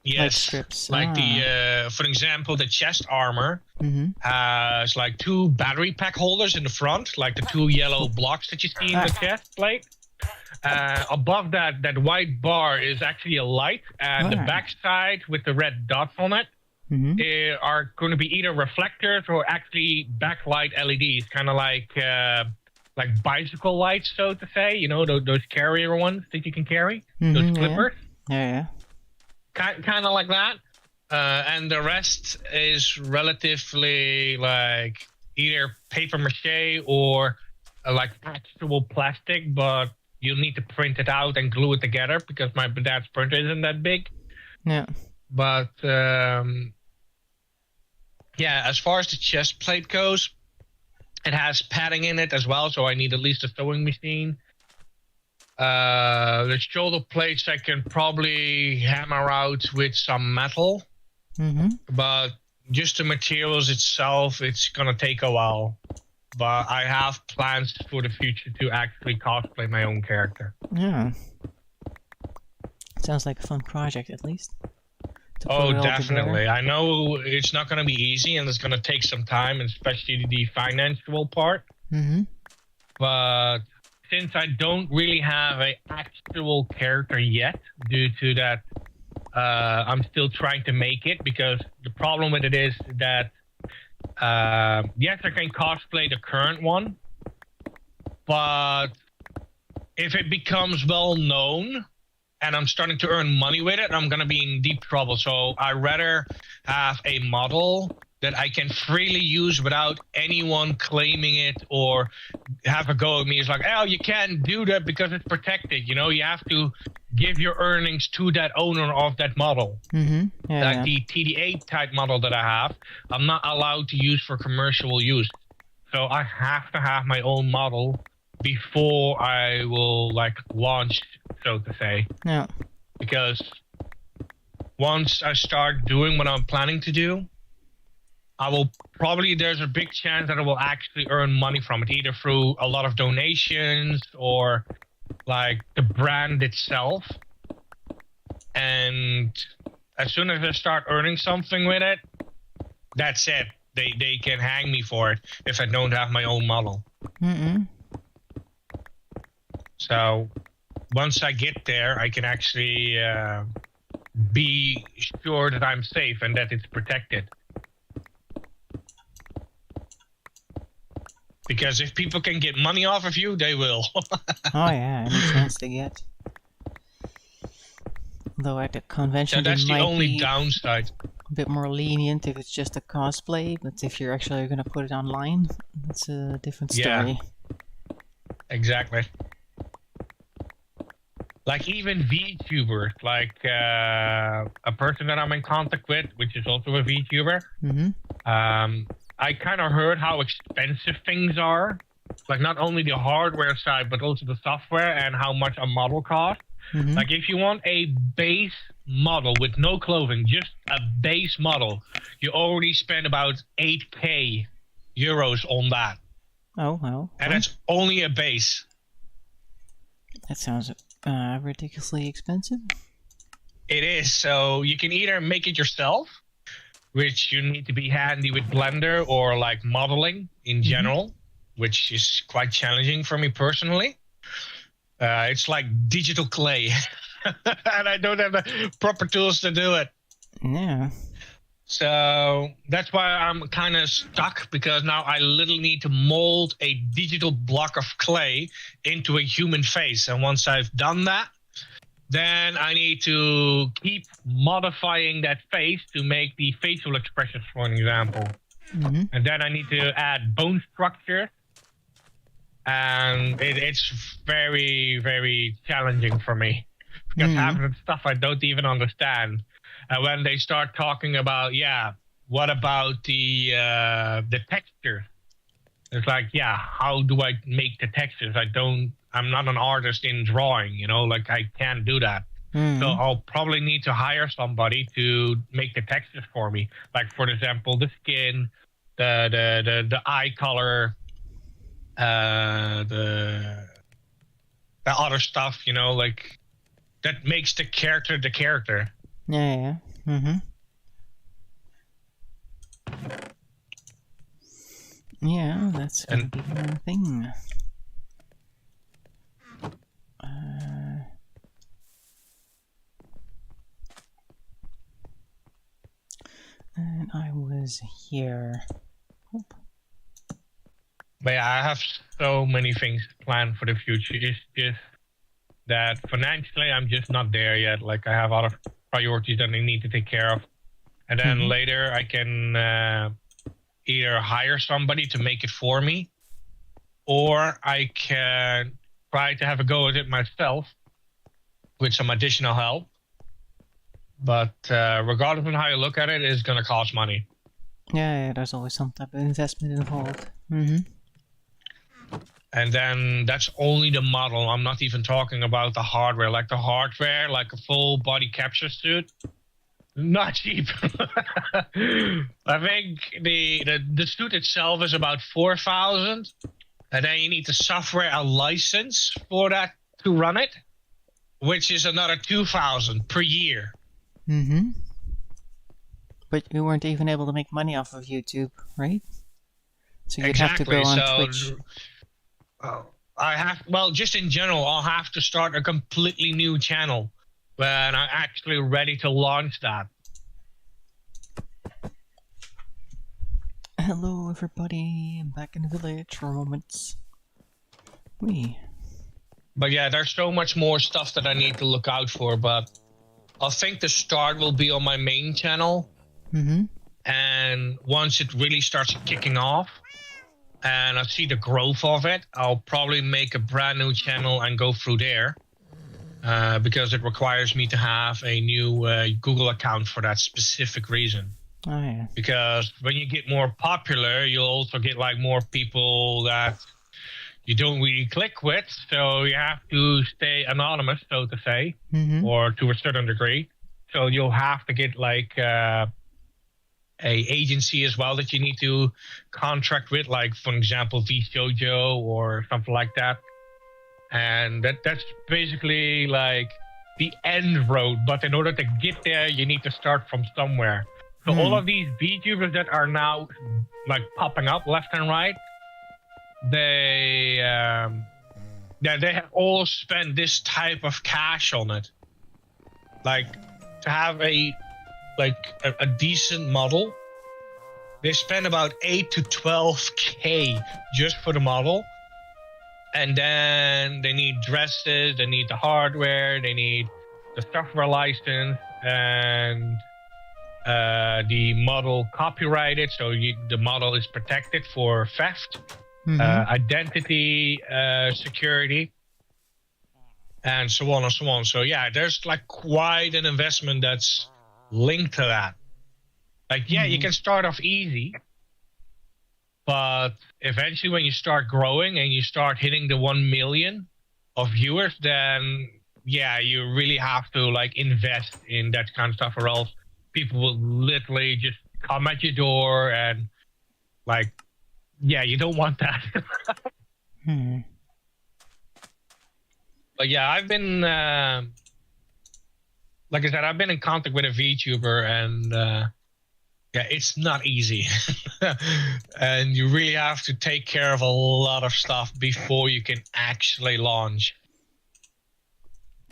Yes, Like strips. like the for example, the chest armor Mm-hmm. has like 2 battery pack holders in the front, like the 2 yellow blocks that you see in the chest plate. Above that white bar is actually a light, and the back side with the red dots on it are going to be either reflectors or actually backlight LEDs, kind of like bicycle lights, so to say. You know, those carrier ones that you can carry, those clippers. Yeah. Kind of like that. And the rest is relatively like either paper mache or like actual plastic, but you'll need to print it out and glue it together because my dad's printer isn't that big. Yeah. But yeah, as far as the chest plate goes, it has padding in it as well, so I need at least a sewing machine. The shoulder plates I can probably hammer out with some metal, but just the materials itself, it's gonna take a while. But I have plans for the future to actually cosplay my own character. Yeah. Sounds like a fun project, at least. Oh, definitely. I know it's not going to be easy and it's going to take some time, especially the financial part. But since I don't really have an actual character yet, due to that, I'm still trying to make it, because the problem with it is that, yes, I can cosplay the current one, but if it becomes well known, and I'm starting to earn money with it, I'm going to be in deep trouble. So I'd rather have a model that I can freely use without anyone claiming it or have a go at me. It's like, oh, you can't do that because it's protected. You know, you have to give your earnings to that owner of that model. The TD8 type model that I have, I'm not allowed to use for commercial use. So I have to have my own model before I will like launch, so to say. Yeah. Because once I start doing what I'm planning to do, I will probably, there's a big chance that I will actually earn money from it, either through a lot of donations or like the brand itself. And as soon as I start earning something with it, that's it. They can hang me for it if I don't have my own model. So once I get there, I can actually be sure that I'm safe and that it's protected. Because if people can get money off of you, they will. Oh yeah, any chance to get. Though at the convention, So that's they the might only be downside. a bit more lenient if it's just a cosplay, but if you're actually going to put it online, that's a different story. Yeah. Exactly. Like even VTubers, like a person that I'm in contact with, which is also a VTuber. I kind of heard how expensive things are. Like not only the hardware side, but also the software and how much a model costs. Like if you want a base model with no clothing, just a base model, you already spend about 8k euros on that. Oh, well. And that's only a base. That sounds ridiculously expensive. It is. So you can either make it yourself, which you need to be handy with Blender or like modeling in general, which is quite challenging for me personally. It's like digital clay, and I don't have the proper tools to do it. Yeah. So that's why I'm kind of stuck, because now I literally need to mold a digital block of clay into a human face. And once I've done that, then I need to keep modifying that face to make the facial expressions, for an example. And then I need to add bone structure. And it's very, very challenging for me, because half of the stuff I don't even understand. And when they start talking about, what about the texture? It's like, how do I make the textures? I'm not an artist in drawing, like I can't do that. So I'll probably need to hire somebody to make the textures for me. Like, for example, the skin, the eye color, the other stuff, like that makes the character the character. Yeah. Yeah, that's gonna be the thing. And I was here. But I have so many things planned for the future. It's just that financially I'm just not there yet. Like, I have other priorities that I need to take care of. And then later I can either hire somebody to make it for me, or I can try to have a go at it myself with some additional help. But regardless of how you look at it, it's going to cost money. Yeah, there's always some type of investment involved. And then that's only the model. I'm not even talking about the hardware. Like the hardware, like a full body capture suit, not cheap. I think the suit itself is about 4,000, and then you need the software a license for that to run it, which is another 2,000 per year. But you weren't even able to make money off of YouTube, right? So you'd have to go on Twitch. Just in general, I'll have to start a completely new channel when I'm actually ready to launch that. Hello, everybody. I'm back in the village for moments. But yeah, there's so much more stuff that I need to look out for, but I think the start will be on my main channel. And once it really starts kicking off, and I see the growth of it, I'll probably make a brand new channel and go through there, because it requires me to have a new Google account for that specific reason. Oh, yeah. Because when you get more popular, you'll also get like more people that you don't really click with, so you have to stay anonymous, so to say, or to a certain degree. So you'll have to get like a agency as well that you need to contract with, like, for example, VShojo or something like that. And that's basically like the end road. But in order to get there, you need to start from somewhere. So all of these VTubers that are now like popping up left and right, they have all spent this type of cash on it. Like, to have a decent model, they spend about 8 to 12k just for the model. And then they need dresses, they need the hardware, they need the software license, and the model copyrighted, so the model is protected for theft, identity security, and so on and so on. So yeah, there's like quite an investment that's linked to that. Like, yeah, you can start off easy, but eventually when you start growing and you start hitting the 1 million of viewers, then yeah, you really have to like invest in that kind of stuff, or else people will literally just come at your door and like, yeah, you don't want that. Hmm. But yeah, I've been, like I said, I've been in contact with a VTuber, and yeah, it's not easy. And you really have to take care of a lot of stuff before you can actually launch.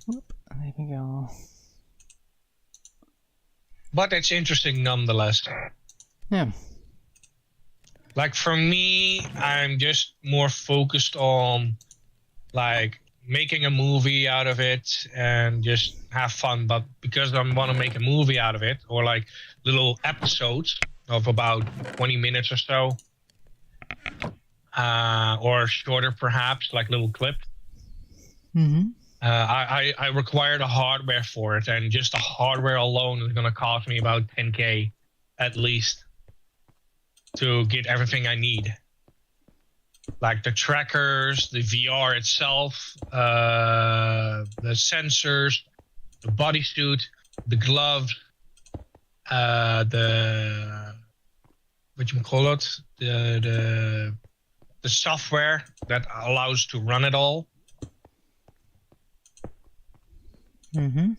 Whoop, there we go. But it's interesting nonetheless. Yeah. Like for me, I'm just more focused on like making a movie out of it and just have fun. But because I want to make a movie out of it, or like little episodes of about 20 minutes or so, or shorter perhaps, like little clips, Mm-hmm. I require the hardware for it, and just the hardware alone is going to cost me about 10K at least to get everything I need. Like the trackers, the VR itself, the sensors, the bodysuit, the gloves, the whatchamacallit, the software that allows to run it all. Mm-hmm.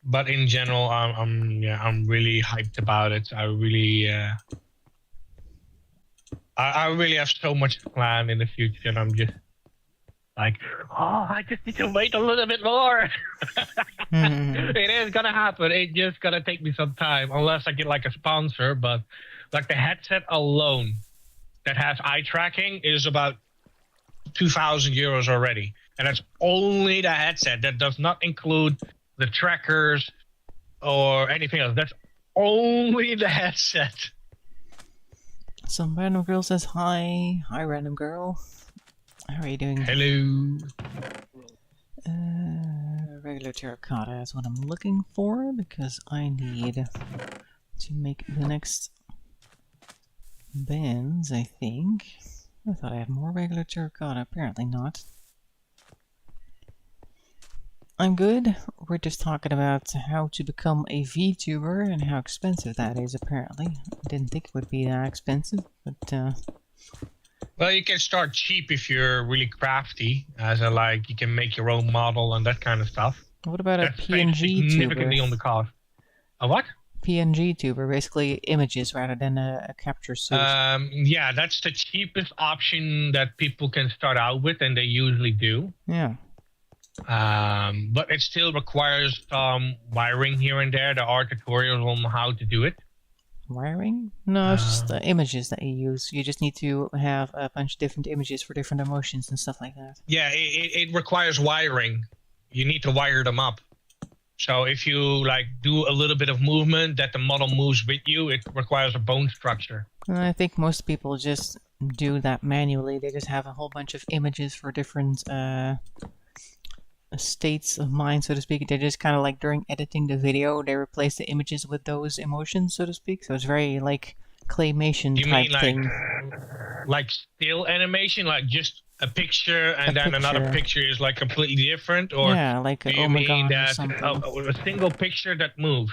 But in general, I'm really hyped about it. I really have so much planned in the future, and I'm just like, oh, I just need to wait a little bit more. Mm-hmm. It is gonna happen. It's just gonna take me some time, unless I get like a sponsor. But like the headset alone that has eye tracking is about 2,000 euros already, and that's only the headset. That does not include the trackers or anything else. That's only the headset. Some random girl says hi. Hi, random girl. How are you doing? Hello. Regular terracotta is what I'm looking for because I need to make the next bands, I think. I thought I had more regular terracotta. Apparently not. I'm good. We're just talking about how to become a VTuber and how expensive that is, apparently. I didn't think it would be that expensive, but Well, you can start cheap if you're really crafty, as in like you can make your own model and that kind of stuff. what about a That saves PNG significantly tuber? on the cost. A what? PNG tuber, basically images rather than a capture suit. Yeah, that's the cheapest option that people can start out with, and they usually do. Yeah. But it still requires some wiring here and there. There are tutorials on how to do it. Wiring? No, it's just the images that you use. You just need to have a bunch of different images for different emotions and stuff like that. Yeah, it requires wiring. You need to wire them up. So if you like do a little bit of movement that the model moves with you, it requires a bone structure. And I think most people just do that manually. They just have a whole bunch of images for different states of mind, so to speak. They just kind of like during editing the video, they replace the images with those emotions, so to speak. So it's very like claymation You type mean like thing. like still animation, like just a picture and A then another picture. picture is like completely different, or Yeah, like do a you mean Omegon or that something. a single picture that moves?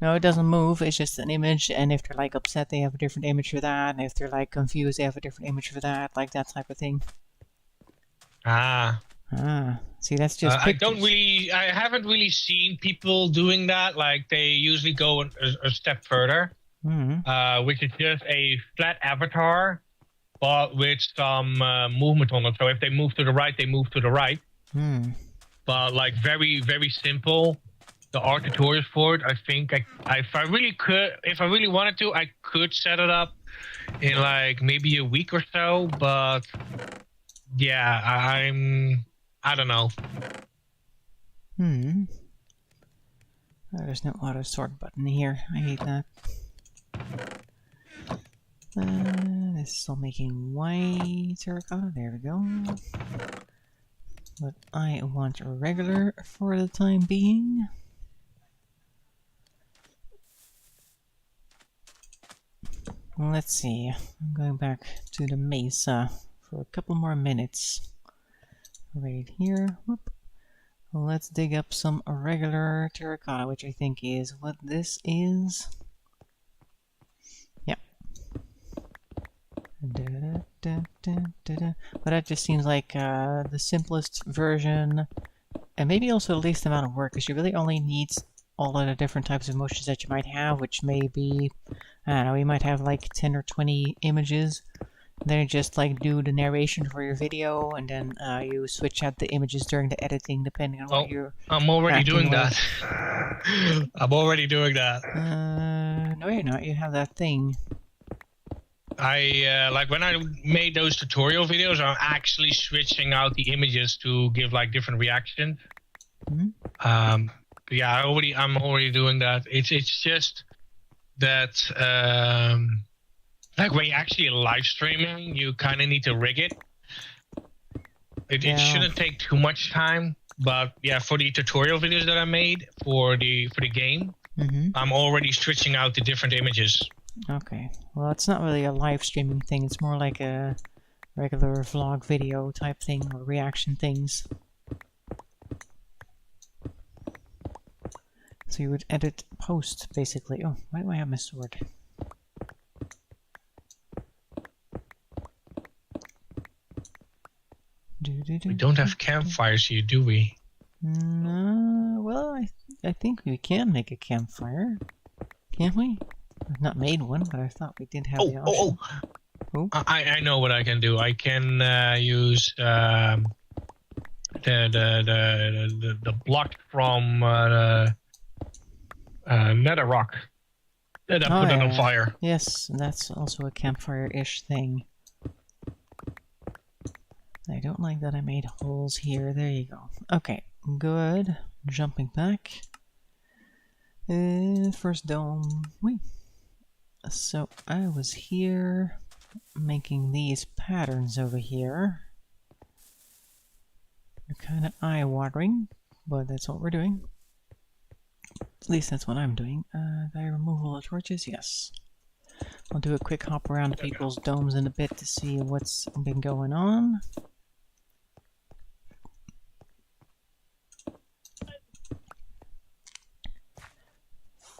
No, it doesn't move. It's just an image, and if they're like upset, they have a different image for that. And if they're like confused, they have a different image for that. Like that type of thing. Ah, See, that's just pictures. I haven't really seen people doing that. Like they usually go a step further, which is just a flat avatar, but with some movement on it. So if they move to the right, they move to the right. But like very, very simple. The art tutorials for it, I think if I really wanted to, I could set it up in like maybe a week or so. But yeah, I don't know. Oh, there's no auto sort button here. I hate that. This is still making white terracotta. There we go. But I want regular for the time being. Let's see. I'm going back to the mesa for a couple more minutes. Right here. Whoop. Let's dig up some regular terracotta, which I think is what this is. Yeah. But that just seems like the simplest version, and maybe also the least amount of work, because you really only need all of the different types of motions that you might have, which may be, I don't know, you might have like 10 or 20 images. Then you just like do the narration for your video, and then you switch out the images during the editing, depending on what you're I'm already acting doing with. that. I'm already doing that. No, you're not. You have that thing. I like when I made those tutorial videos, I'm actually switching out the images to give like different reactions. Mm-hmm. Yeah, I'm already doing that. It's just that like when you're actually live streaming, you kind of need to rig it. It shouldn't take too much time, but yeah, for the tutorial videos that I made for the game, I'm already switching out the different images. Okay. Well, it's not really a live streaming thing. It's more like a regular vlog video type thing, or reaction things. So you would edit post, basically. Oh, why do I have my sword? We don't have campfires here, do we? No, well, I think we can make a campfire. Can't we? I've not made one, but I thought we did have the option. I know what I can do. I can use the block from netherrock. Then I put it on fire. Yes, that's also a campfire-ish thing. I don't like that I made holes here. There you go. Okay, good. Jumping back. First dome. Wait. So I was here making these patterns over here. They're kind of eye-watering, but that's what we're doing. At least that's what I'm doing. Did I remove all the torches? Yes. I'll do a quick hop around people's domes in a bit to see what's been going on.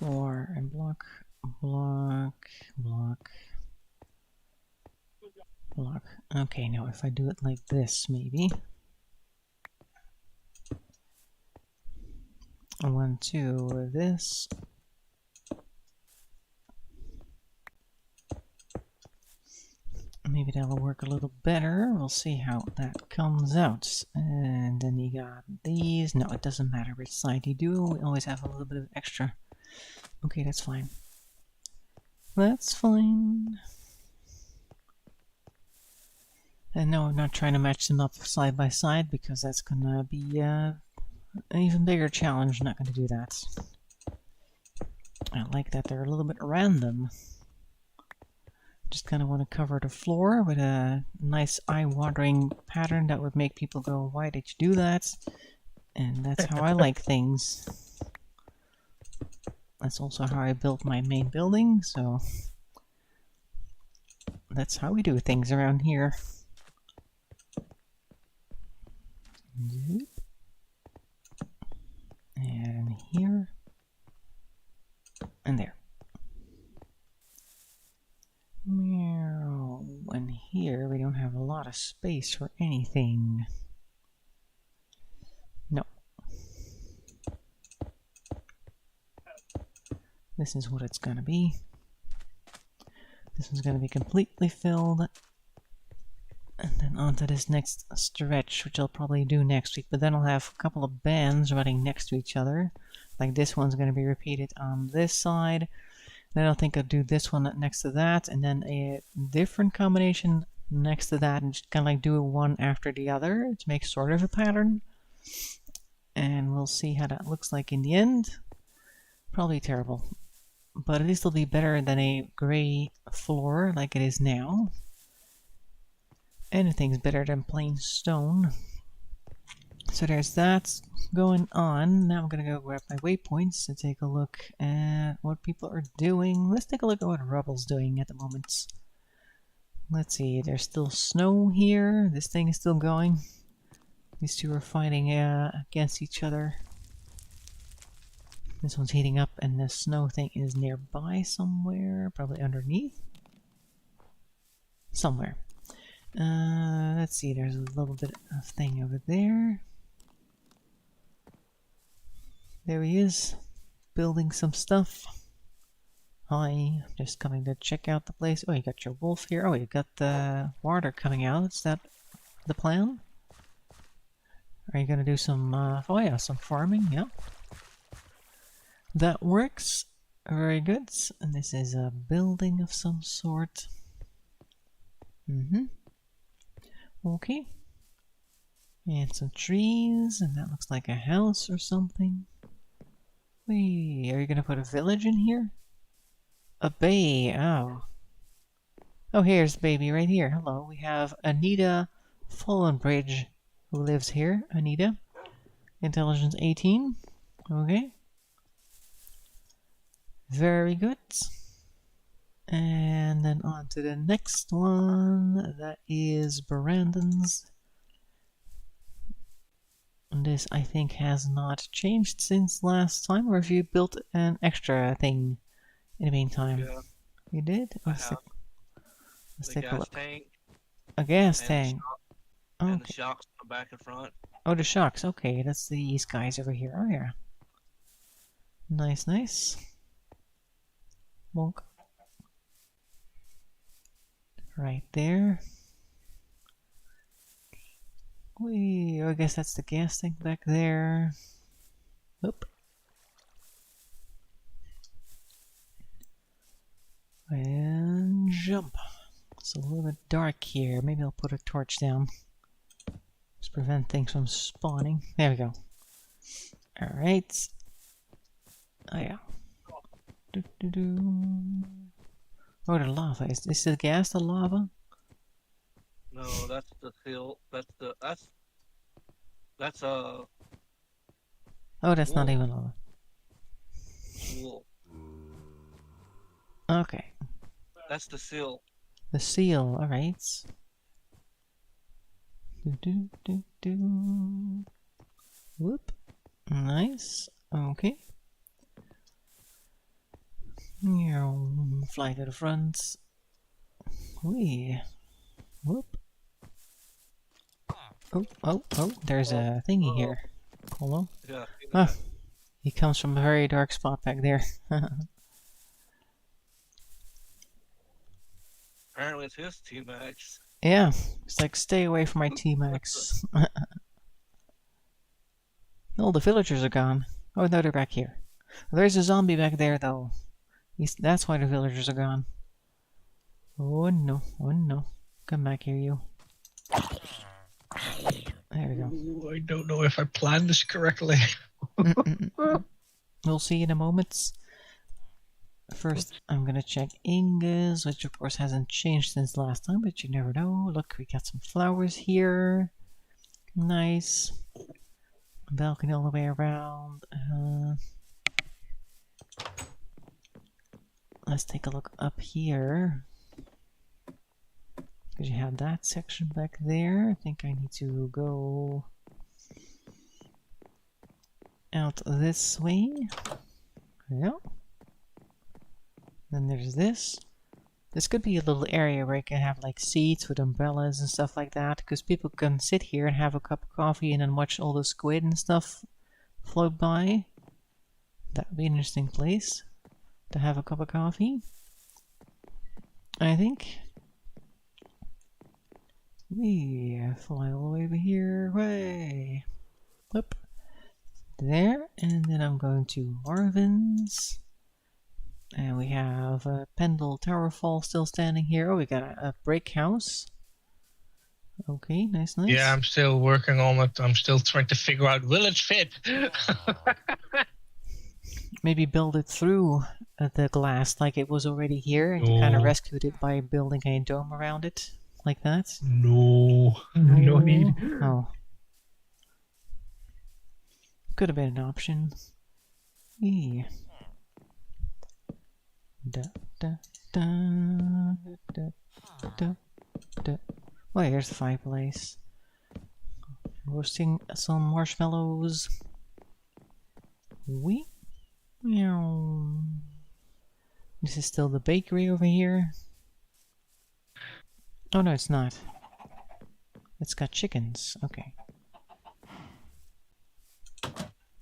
And block. Okay, now if I do it like this, maybe. 1, 2, this. Maybe that'll work a little better. We'll see how that comes out. And then you got these. No, it doesn't matter which side you do. We always have a little bit of extra. Okay, that's fine. That's fine. And no, I'm not trying to match them up side by side, because that's gonna be an even bigger challenge. I'm not gonna do that. I like that they're a little bit random. Just kind of want to cover the floor with a nice eye-watering pattern that would make people go, why did you do that? And that's how I like things. That's also how I built my main building, so that's how we do things around here. And here. And there. And here we don't have a lot of space for anything. No. This is what it's gonna be. This is gonna be completely filled. And then onto this next stretch, which I'll probably do next week. But then I'll have a couple of bands running next to each other. Like this one's gonna be repeated on this side. Then I think I'll do this one next to that, and then a different combination next to that, and just kind of like do one after the other to make sort of a pattern. And we'll see how that looks like in the end. Probably terrible, but at least it'll be better than a gray floor like it is now. Anything's better than plain stone. So there's that going on. Now I'm gonna go grab my waypoints and take a look at what people are doing. Let's take a look at what Rubble's doing at the moment. Let's see, there's still snow here. This thing is still going. These two are fighting against each other. This one's heating up, and the snow thing is nearby somewhere, probably underneath. Somewhere. Let's see, there's a little bit of thing over there. There he is, building some stuff. Hi, just coming to check out the place. Oh, you got your wolf here. Oh, you got the water coming out. Is that the plan? Are you gonna do some, oh yeah, some farming? Yeah. That works. Very good. And this is a building of some sort. Okay. And some trees, and that looks like a house or something. Wait, are you gonna put a village in here? A bay, oh. Oh, here's the baby right here. Hello, we have Anita Fallenbridge who lives here. Anita. Intelligence 18. Okay. Very good. And then on to the next one. That is Brandon's. And this, I think, has not changed since last time. Or have you built an extra thing in the meantime? Yeah, You did? I Let's have the take a gas look. tank A gas and tank. and the Okay. shocks on the back and front. Oh, the shocks. Okay, that's these guys over here. Oh, yeah. Nice, nice. Bonk. Right there. Whee, I guess that's the gas tank back there. Oop. And jump. It's a little bit dark here. Maybe I'll put a torch down. Just prevent things from spawning. There we go. Alright. Oh yeah. Oh, the lava. Is this the gas, the lava? No, that's the seal. That's Oh, that's not wool. even lava. Wool. Okay. That's the seal. The seal, alright. Whoop. Nice. Okay. Fly to the front. Whee. Whoop. Oh, there's a thingy here. Hello? Yeah. Ah, he comes from a very dark spot back there. Apparently it's his T-Max. Yeah, it's like, stay away from my T-Max. Oh, the villagers are gone. Oh, no, they're back here. There's a zombie back there, though. That's why the villagers are gone. Oh no, oh no. Come back here, you. There we go. Ooh, I don't know if I planned this correctly. We'll see in a moment. First, I'm gonna check Inga's, which of course hasn't changed since last time, but you never know. Look, we got some flowers here. Nice. Balcony all the way around. Let's take a look up here. Because you have that section back there. I think I need to go out this way. Yeah. Then there's this. This could be a little area where you can have like seats with umbrellas and stuff like that, because people can sit here and have a cup of coffee and then watch all the squid and stuff float by. That would be an interesting place to have a cup of coffee, I think. We fly all the way over here. Way up there, and then I'm going to Marvin's. And we have Pendle Tower Fall still standing here. Oh, we got a brick house. Okay, nice, nice. Yeah, I'm still working on it. I'm still trying to figure out, will it fit? Maybe build it through the glass like it was already here, and you kind of No. rescued it by building a dome around it, like that. No, no need. Oh. Could have been an option. Yeah. Da, da, da, da, da, da. Oh, here's the fireplace. roasting some marshmallows. We. Meow. This is still the bakery over here. Oh no, it's not. It's got chickens. Okay.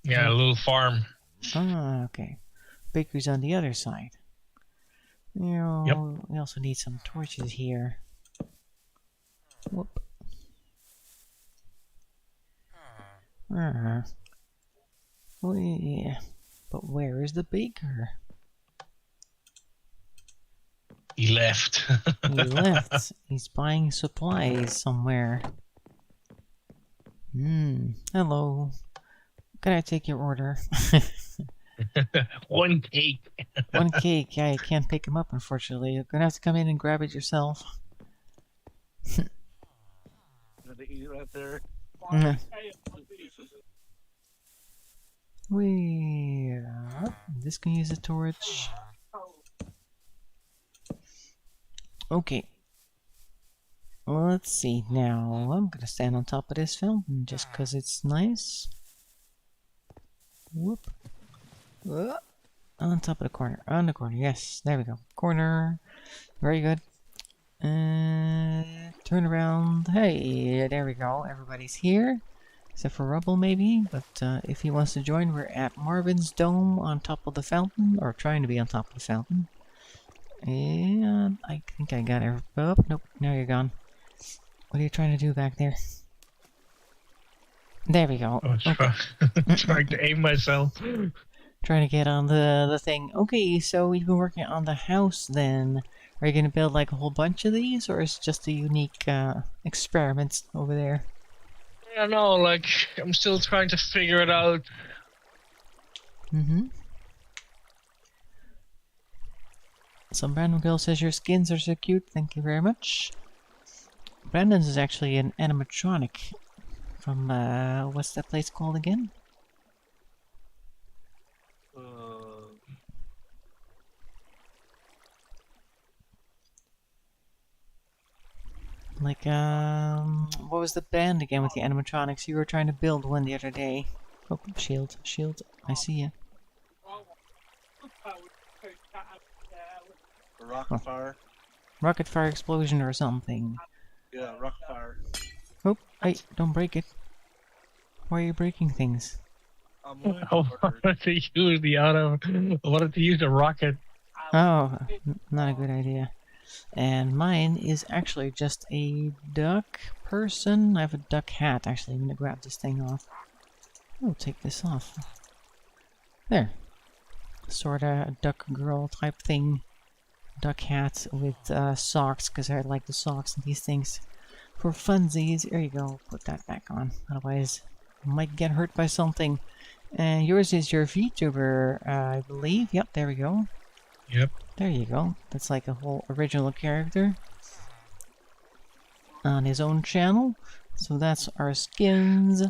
Yeah, a little farm. Ah, okay. Bakery's on the other side. Yep. We also need some torches here. Whoop. Oh yeah. But where is the baker? He left. He left. He's buying supplies somewhere. Hello. Can I take your order? 1 cake. 1 cake. Yeah, you can't pick him up, unfortunately. You're gonna have to come in and grab it yourself. Gonna eat it right there. This can use a torch. Okay. Let's see now. I'm gonna stand on top of this fountain just because it's nice. Whoop. On top of the corner. On the corner. Yes. There we go. Corner. Very good. Turn around. Hey, there we go. Everybody's here. Except for Rubble, maybe. But if he wants to join, we're at Marvin's Dome on top of the fountain. Or trying to be on top of the fountain. And I think I got it. Oh, nope. Now you're gone. What are you trying to do back there? There we go. I was trying to aim myself. Trying to get on the thing. Okay, so we've been working on the house then. Are you going to build like a whole bunch of these, or is it just a unique experiment over there? I don't know, like, I'm still trying to figure it out. Some random girl says your skins are so cute. Thank you very much. Brandon's is actually an animatronic from, what's that place called again? Like, what was the band again with the animatronics? You were trying to build one the other day. Oh, shield, I see ya. Rocket fire. Rocket fire explosion or something. Yeah, rocket fire. Oh, hey, don't break it. Why are you breaking things? I'm moving I wanted to use the auto. I wanted to use the rocket. Oh, not a good idea. And mine is actually just a duck person. I have a duck hat, actually. I'm gonna grab this thing off. Oh, take this off. There. Sorta a duck girl type thing. Duck hat with socks, because I like the socks and these things. For funsies, there you go. Put that back on. Otherwise, I might get hurt by something. And yours is your VTuber, I believe. Yep, there we go. Yep. There you go. That's like a whole original character on his own channel. So that's our skins.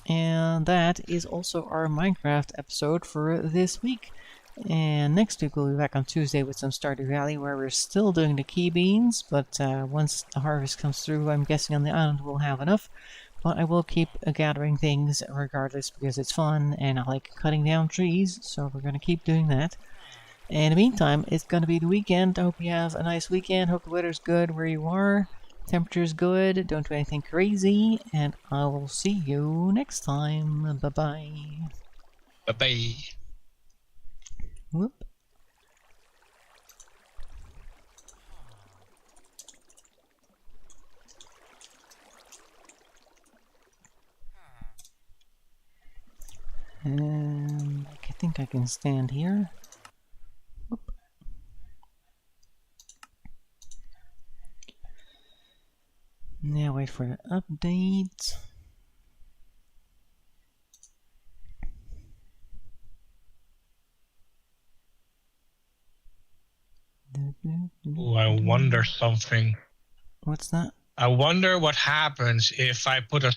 And that is also our Minecraft episode for this week. And next week we'll be back on Tuesday with some Stardew Valley, where we're still doing the key beans, but once the harvest comes through, I'm guessing on the island we'll have enough. But I will keep gathering things regardless, because it's fun and I like cutting down trees, so we're going to keep doing that. And in the meantime, it's going to be the weekend. I hope you have a nice weekend. Hope the weather's good where you are. Temperature's good. Don't do anything crazy. And I will see you next time. Bye-bye. Bye-bye. Whoop. And I think I can stand here. Whoop. Now wait for the update. Ooh, I wonder something. What's that? I wonder what happens if I put a